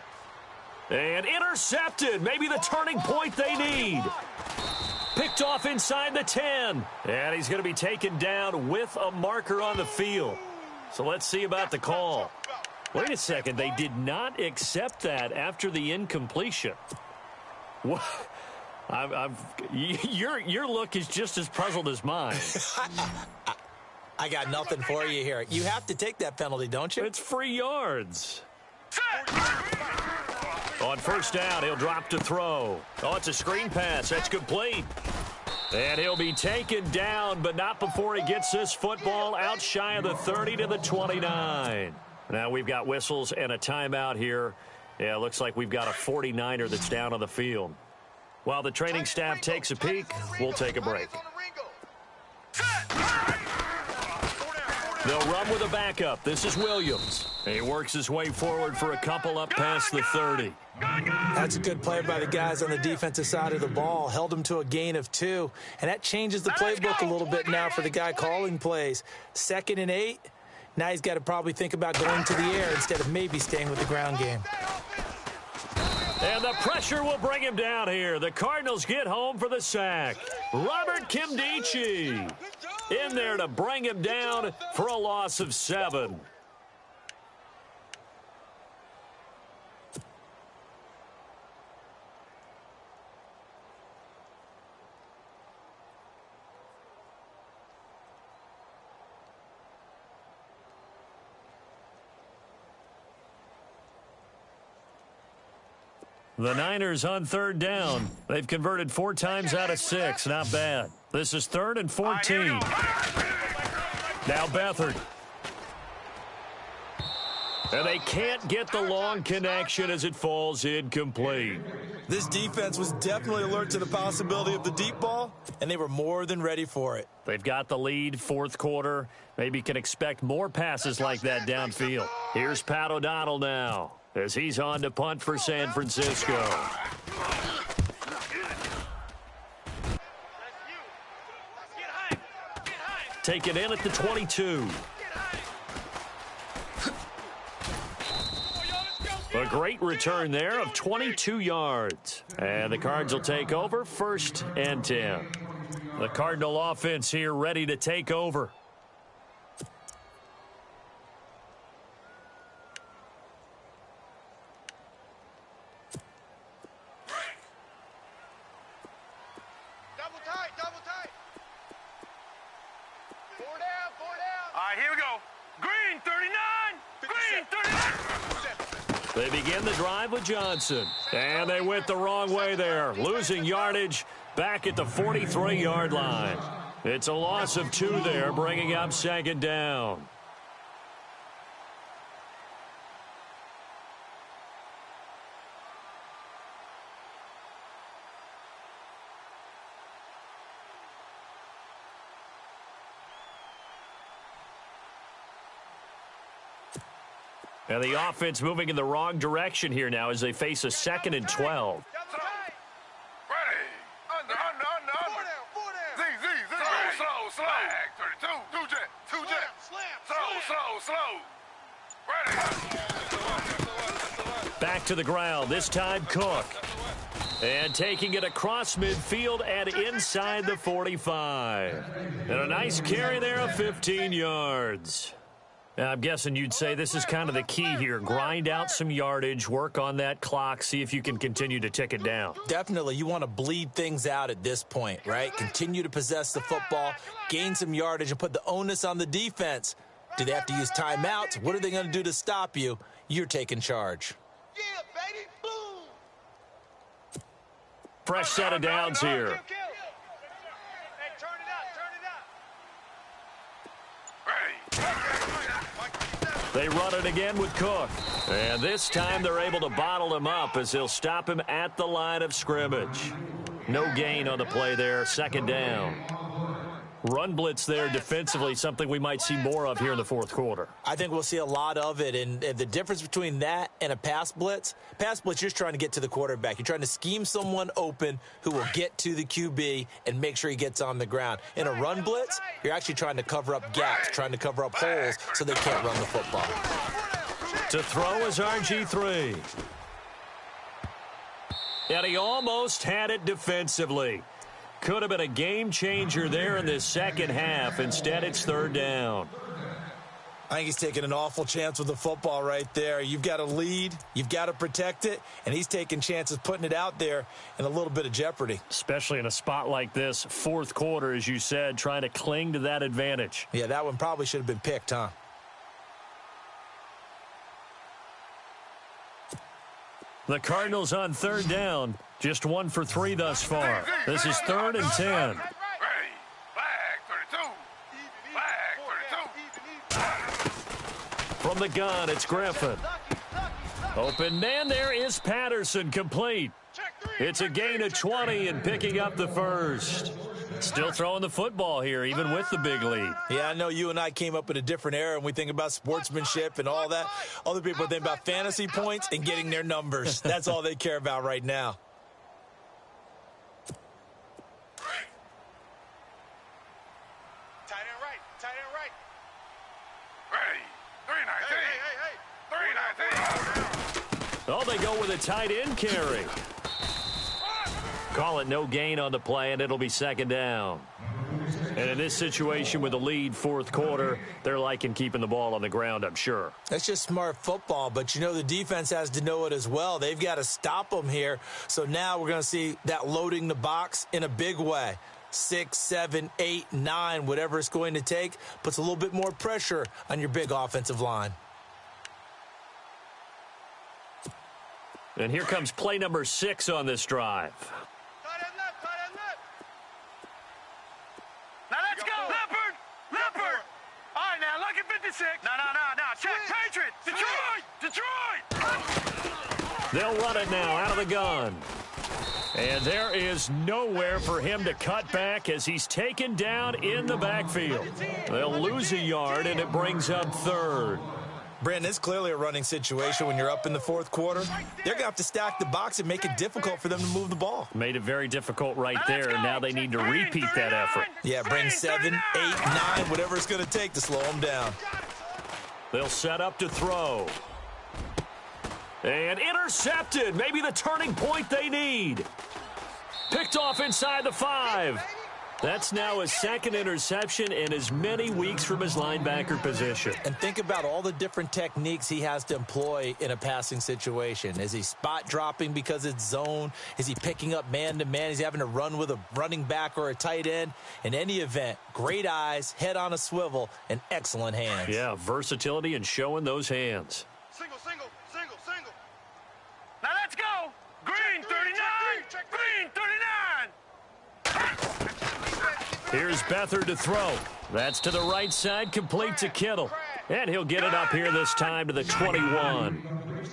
And intercepted. Maybe the turning point they need. Picked off inside the 10. And he's going to be taken down with a marker on the field. So let's see about the call. Wait a second. They did not accept that after the incompletion. What? Your look is just as puzzled as mine. I got nothing for you here. You have to take that penalty, don't you? It's free yards. On first down, he'll drop to throw. Oh, it's a screen pass. That's complete. And he'll be taken down, but not before he gets this football out shy of the 30 to the 29. Now we've got whistles and a timeout here. Yeah, it looks like we've got a 49er that's down on the field. While the training staff takes a peek, we'll take a break. They'll run with a backup. This is Williams. He works his way forward for a couple up past the 30. That's a good play by the guys on the defensive side of the ball. Held them to a gain of 2. And that changes the playbook a little bit now for the guy calling plays. 2nd and 8. Now he's got to probably think about going to the air instead of maybe staying with the ground game. And the pressure will bring him down here. The Cardinals get home for the sack. Robert Kimdichie in there to bring him down for a loss of 7. The Niners on third down. They've converted 4 times out of 6. Not bad. This is 3rd and 14. Now Beathard. And they can't get the long connection as it falls incomplete. This defense was definitely alert to the possibility of the deep ball, and they were more than ready for it. They've got the lead, 4th quarter. Maybe can expect more passes like that downfield. Here's Pat O'Donnell now, as he's on to punt for San Francisco. Taken in at the 22. A great return there of 22 yards. And the Cards will take over 1st and 10. The Cardinal offense here ready to take over. Double tight, double tight. Four down, four down. All right, here we go. Green, 39. Green, 39. They begin the drive with Johnson. And they went the wrong way there, losing yardage back at the 43-yard line. It's a loss of 2 there, bringing up second down. And the offense moving in the wrong direction here now as they face a 2nd and 12. Back to the ground, this time Cook. And taking it across midfield and inside the 45. And a nice carry there of 15 yards. I'm guessing you'd say this is kind of the key here. Grind out some yardage, work on that clock, see if you can continue to tick it down. Definitely. You want to bleed things out at this point, right? Continue to possess the football, gain some yardage, and put the onus on the defense. Do they have to use timeouts? What are they going to do to stop you? You're taking charge. Yeah, baby. Boom. Fresh set of downs here. Hey, turn it up, turn it up. They run it again with Cook. And this time they're able to bottle him up as they'll stop him at the line of scrimmage. No gain on the play there, second down. Run blitz there defensively, something we might see more of here in the fourth quarter. I think we'll see a lot of it, and the difference between that and a pass blitz, you're just trying to get to the quarterback. You're trying to scheme someone open who will get to the QB and make sure he gets on the ground. In a run blitz, you're actually trying to cover up gaps, trying to cover up holes so they can't run the football. To throw is RG3. And he almost had it defensively. Could have been a game changer there in this second half. Instead, it's third down. I think he's taking an awful chance with the football right there. You've got to lead. You've got to protect it. And he's taking chances, putting it out there in a little bit of jeopardy. Especially in a spot like this, fourth quarter, as you said, trying to cling to that advantage. Yeah, that one probably should have been picked, huh? The Cardinals on third down. Just 1 for 3 thus far. This is 3rd and 10. From the gun, it's Griffin. Open man there is Patterson, complete. It's a gain of 20 and picking up the first. Still throwing the football here, even with the big lead. Yeah, I know you and I came up in a different era, and we think about sportsmanship and all that. Other people think about fantasy points and getting their numbers. That's all they care about right now. Tight end right, tight end right. Oh, they go with a tight end carry. Call it no gain on the play, and it'll be second down. And in this situation with the lead fourth quarter, they're liking keeping the ball on the ground, I'm sure. That's just smart football, but you know the defense has to know it as well. They've got to stop them here. So now we're going to see that loading the box in a big way. 6, 7, 8, 9, whatever it's going to take, puts a little bit more pressure on your big offensive line. And here comes play number 6 on this drive. Tight end left, tight end left. Now let's go. Leopard. All right, now, lucky 56. No. Check. Patriots. Detroit. They'll run it now out of the gun. And there is nowhere for him to cut back as he's taken down in the backfield. They'll lose a yard, and it brings up third. Brandon, it's clearly a running situation when you're up in the fourth quarter. They're going to have to stack the box and make it difficult for them to move the ball. Made it very difficult right there, and now they need to repeat that effort. Yeah, bring 7, 8, 9, whatever it's going to take to slow them down. They'll set up to throw. And intercepted. Maybe the turning point they need. Picked off inside the 5. That's now his second interception in as many weeks from his linebacker position. And think about all the different techniques he has to employ in a passing situation. Is he spot dropping because it's zone? Is he picking up man-to-man? Is he having to run with a running back or a tight end? In any event, great eyes, head on a swivel, and excellent hands. Yeah, versatility and showing those hands. Single, single, single, single. Now let's go. Green 39. Green 39. Here's Beathard to throw. That's to the right side, complete to Kittle. And he'll get it up here this time to the 21.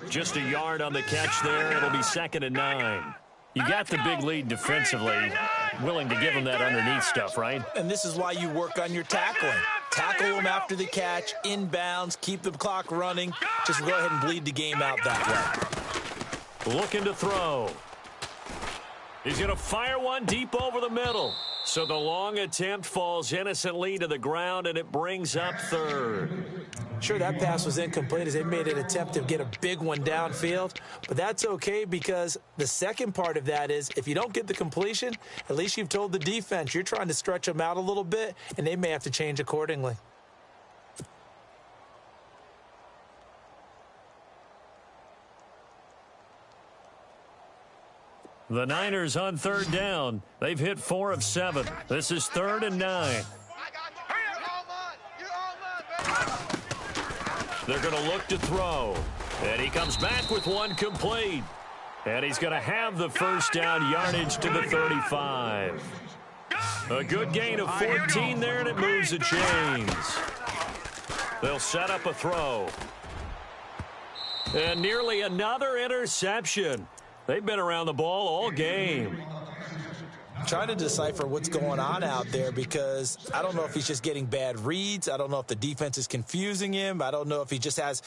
Just a yard on the catch there. It'll be 2nd and 9. You got the big lead defensively. Willing to give him that underneath stuff, right? And this is why you work on your tackling. Tackle him after the catch, inbounds, keep the clock running. Just go ahead and bleed the game out that way. Looking to throw. He's going to fire one deep over the middle. So the long attempt falls innocently to the ground, and it brings up 3rd. Sure, that pass was incomplete as they made an attempt to get a big one downfield. But that's okay because the second part of that is if you don't get the completion, at least you've told the defense you're trying to stretch them out a little bit, and they may have to change accordingly. The Niners on 3rd down. They've hit 4 of 7. This is 3rd and 9. They're going to look to throw. And he comes back with one complete. And he's going to have the first down yardage to the 35. A good gain of 14 there, and it moves the chains. They'll set up a throw. And nearly another interception. They've been around the ball all game. Trying to decipher what's going on out there because I don't know if he's just getting bad reads. I don't know if the defense is confusing him. I don't know if he just has,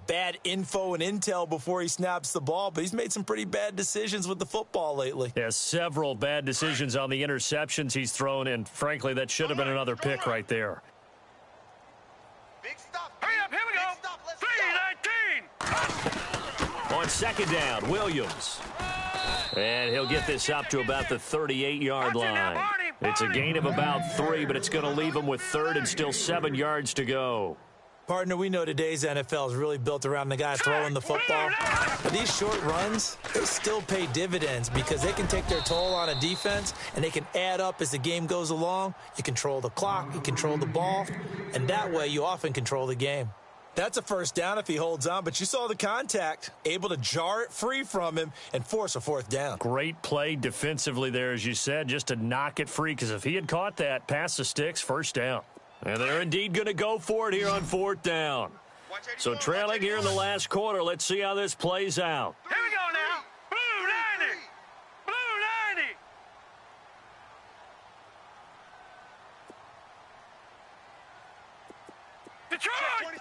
bad info and intel before he snaps the ball. But he's made some pretty bad decisions with the football lately. Yeah, several bad decisions on the interceptions he's thrown, and frankly, that should have been another pick right there. Big stop. Hurry up, here we go. 3-19. On 2nd down, Williams. And he'll get this up to about the 38-yard line. It's a gain of about 3, but it's going to leave him with 3rd and still 7 yards to go. Partner, we know today's NFL is really built around the guy throwing the football. But these short runs, they still pay dividends because they can take their toll on a defense and they can add up as the game goes along. You control the clock, you control the ball, and that way you often control the game. That's a first down if he holds on, but you saw the contact, able to jar it free from him and force a 4th down. Great play defensively there, as you said, just to knock it free, because if he had caught that, pass the sticks, first down. And they're indeed going to go for it here on 4th down. So trailing here in the last quarter, let's see how this plays out. Here we go now. Blue 90. Blue 90.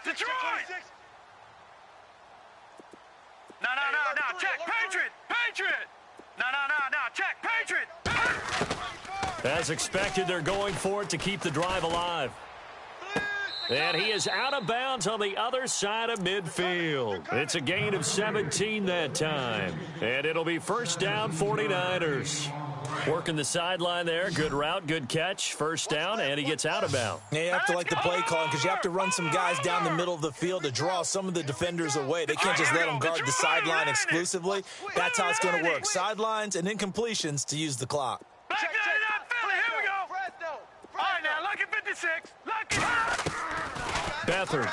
Detroit! No, check, Patriot! No, check, Patriot! As expected, they're going for it to keep the drive alive. And he is out of bounds on the other side of midfield. It's a gain of 17 that time. And it'll be first down, 49ers. Working the sideline there. Good route, good catch. First down, and he gets out of bounds. Yeah, you have to like the play calling because you have to run some guys down the middle of the field to draw some of the defenders away. They can't just let them guard the sideline exclusively. That's how it's going to work. Sidelines and incompletions to use the clock. Back 99, Philly, here we go. All right, now, lucky 56. Lucky. Beathard.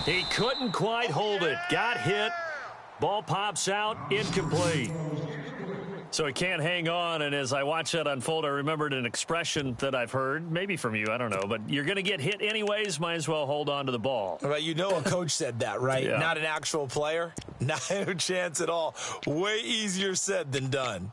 He couldn't quite hold it. Got hit. Ball pops out, incomplete. So he can't hang on, and as I watch that unfold, I remembered an expression that I've heard, maybe from you, I don't know, but you're going to get hit anyways, might as well hold on to the ball. Right, you know a coach said that, right? Yeah. Not an actual player. Not a chance at all. Way easier said than done.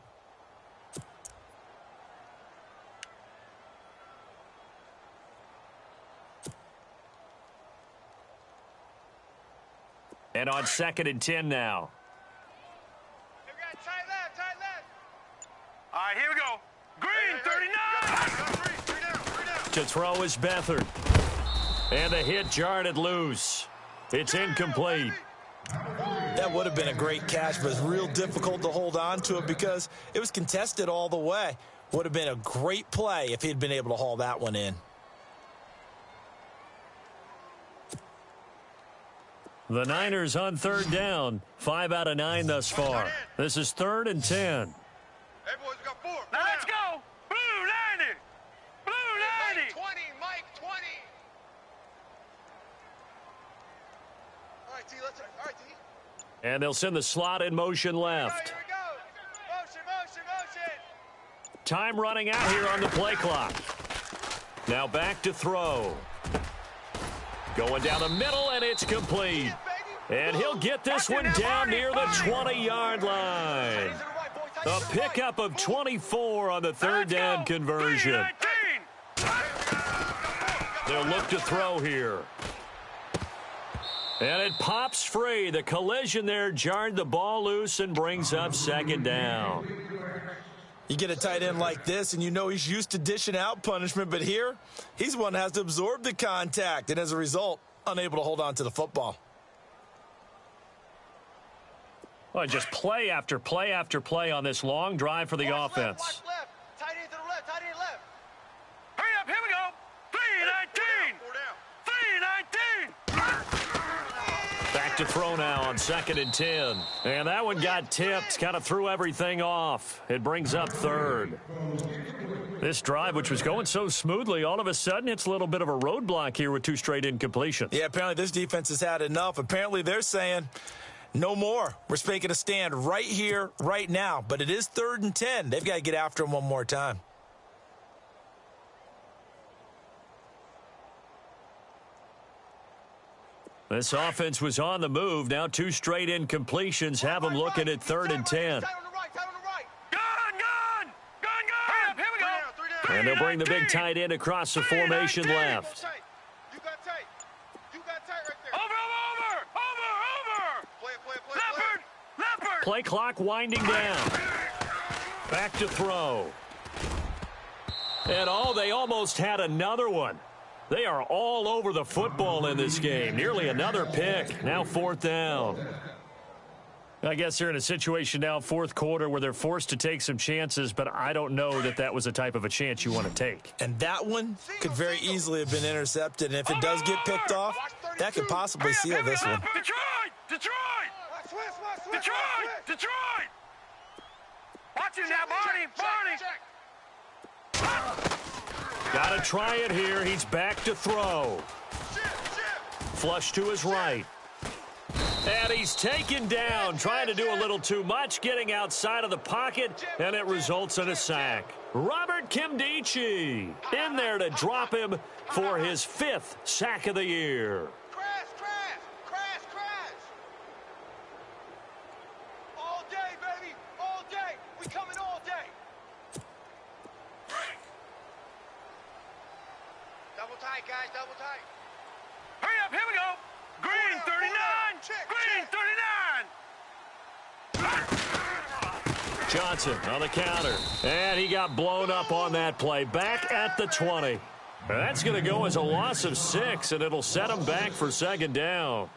And on 2nd and 10 now. Tight left. All right, here we go. Green 39. To throw is Beathard. And the hit jarred it loose. It's incomplete. That would have been a great catch, but it's real difficult to hold on to it because it was contested all the way. Would have been a great play if he'd been able to haul that one in. The Niners on third down. 5 out of 9 thus far. This is 3rd and 10. Hey, boys, we got 4. Now let's go. Blue 90. Blue 90. Mike 20. Mike 20. All right, T. Let's. All right, T. And they'll send the slot in motion left. Here we go. Motion. Time running out here on the play clock. Now back to throw. Going down the middle, and it's complete. And he'll get this one down near the 20-yard line. A pickup of 24 on the third down conversion. They'll look to throw here. And it pops free. The collision there jarred the ball loose and brings up 2nd down. You get a tight end like this, and you know he's used to dishing out punishment, but here, he's one that has to absorb the contact, and as a result, unable to hold on to the football. Well, just play after play after play on this long drive for the offense. Watch left. Tight end to the left. Tight end left. Hurry up. Here we go. 319. 319. Back to throw now on 2nd and 10. And that one got tipped, kind of threw everything off. It brings up 3rd. This drive, which was going so smoothly, all of a sudden it's a little bit of a roadblock here with 2 straight incompletions. Yeah, apparently this defense has had enough. Apparently they're saying no more. We're making a stand right here, right now. But it is 3rd and 10. They've got to get after him one more time. This offense was on the move. Now 2 straight incompletions have them looking at 3rd and 10. Tight on the right. Gun. Hurry up. Here we go. And they'll bring the big tight end across the formation left. You got tight. Right there. Over. Play it. Leopard. Play clock winding down. Back to throw. And they almost had another one. They are all over the football in this game. Nearly another pick. Now 4th down. I guess they're in a situation now, 4th quarter, where they're forced to take some chances, but I don't know that was the type of a chance you want to take. And that one could very easily have been intercepted. And if it does get picked off, that could possibly seal this one. Detroit. Switch. Watch it now, Barney. Got to try it here. He's back to throw. Flush to his right. And he's taken down, trying to do a little too much, getting outside of the pocket, and it results in a sack. Robert Kimdichie in there to drop him for his 5th sack of the year. Crash. All day, baby. All day. We coming all day. Double tight, guys. Double tight. Hurry up. Here we go. Green 39. Green 39. Johnson on the counter. And he got blown up on that play. Back at the 20. That's going to go as a loss of 6, and it'll set them back for 2nd down.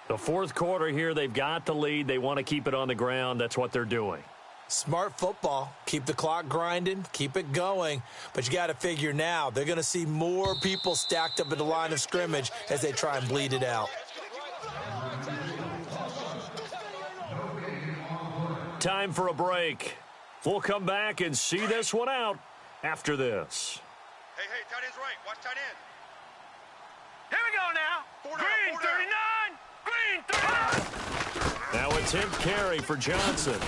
The 4th quarter here, they've got the lead. They want to keep it on the ground. That's what they're doing. Smart football. Keep the clock grinding. Keep it going. But you got to figure now, they're going to see more people stacked up at the line of scrimmage as they try and bleed it out. Time for a break. We'll come back and see this one out after this. Hey, tight end's right. Watch tight end. Here we go now. Green 39. Now a 10th carry for Johnson.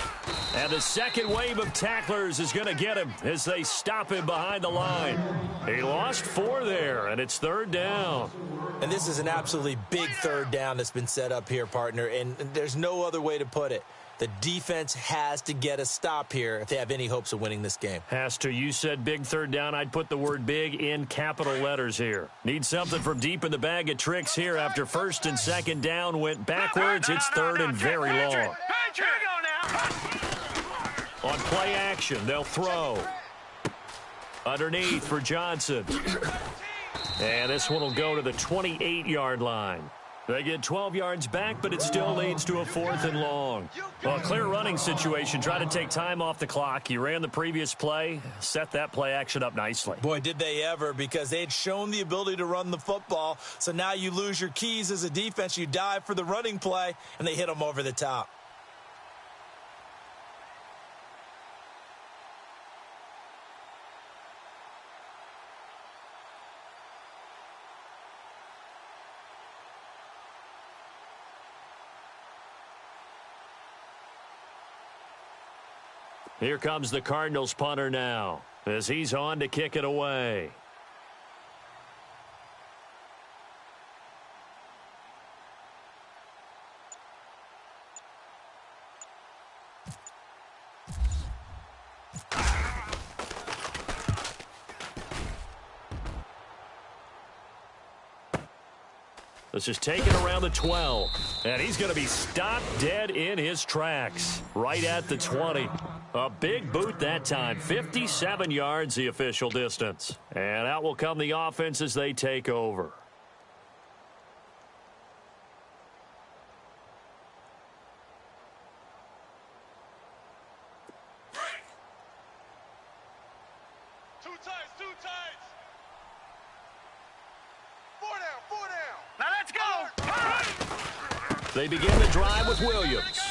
And the second wave of tacklers is going to get him as they stop him behind the line. He lost 4 there, and it's 3rd down. And this is an absolutely big 3rd down that's been set up here, partner, and there's no other way to put it. The defense has to get a stop here if they have any hopes of winning this game. Has to. You said big 3rd down. I'd put the word big in capital letters here. Need something from deep in the bag of tricks here after 1st and 2nd down went backwards. It's 3rd and very long. Here we go now. On play action, they'll throw. Underneath for Johnson. And this one will go to the 28-yard line. They get 12 yards back, but it still leads to a 4th and long. Well, a clear running situation. Try to take time off the clock. He ran the previous play, set that play action up nicely. Boy, did they ever, because they had shown the ability to run the football. So now you lose your keys as a defense. You dive for the running play, and they hit them over the top. Here comes the Cardinals punter now as he's on to kick it away. This is taken around the 12, and he's going to be stopped dead in his tracks right at the 20. A big boot that time, 57 yards the official distance. And out will come the offense as they take over. Two tights. 4 down. Now let's go. They begin the drive with Williams.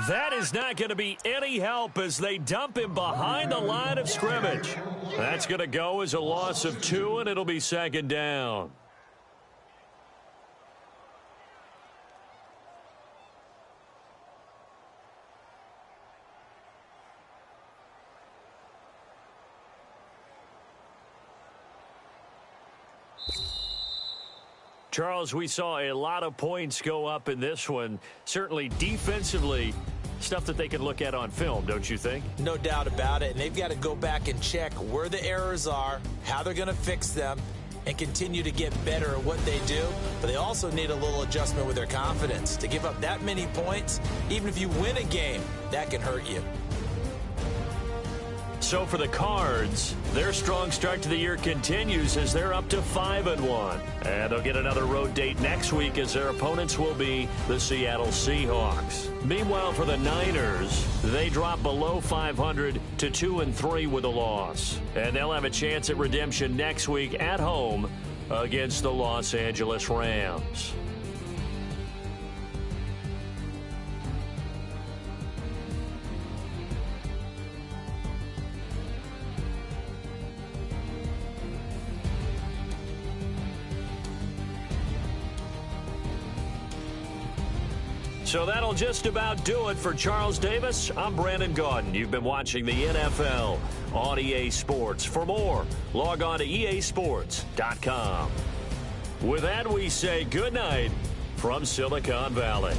That is not going to be any help as they dump him behind the line of scrimmage. That's going to go as a loss of 2, and it'll be 2nd down. Charles, we saw a lot of points go up in this one. Certainly defensively, stuff that they can look at on film, don't you think? No doubt about it. And they've got to go back and check where the errors are, how they're going to fix them, and continue to get better at what they do. But they also need a little adjustment with their confidence. To give up that many points, even if you win a game, that can hurt you. So for the Cards, their strong start to the year continues as they're up to 5-1. And they'll get another road date next week as their opponents will be the Seattle Seahawks. Meanwhile, for the Niners, they drop below 500 to 2-3 with a loss. And they'll have a chance at redemption next week at home against the Los Angeles Rams. So that'll just about do it for Charles Davis. I'm Brandon Gaudin. You've been watching the NFL on EA Sports. For more, log on to easports.com. With that, we say good night from Silicon Valley.